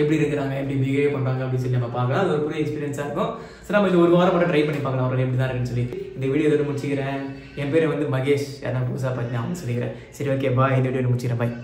எப்படி இருக்கிறாங்க, எப்படி பிஹேவ் பண்ணுறாங்க அப்படின்னு சொல்லி நம்ம பார்க்கலாம். அது ஒரு புதிய எக்ஸ்பீரியன்ஸாக இருக்கும். ஸோ நம்ம இது ஒரு வாரம் மட்டும் ட்ரை பண்ணி பார்க்கலாம் அவரோட எப்படி தான் இருக்குன்னு சொல்லி. இந்த வீடியோ இதோட முடிச்சுக்கிறேன். என் பேர் வந்து மகேஷ், யாரும் புதுசாக பார்த்தீங்கன்னா அவங்க சொல்லிக்கிறேன். சரி ஓகே பாய், இந்த வீடியோ முடிச்சுக்கிறேன் பாய்.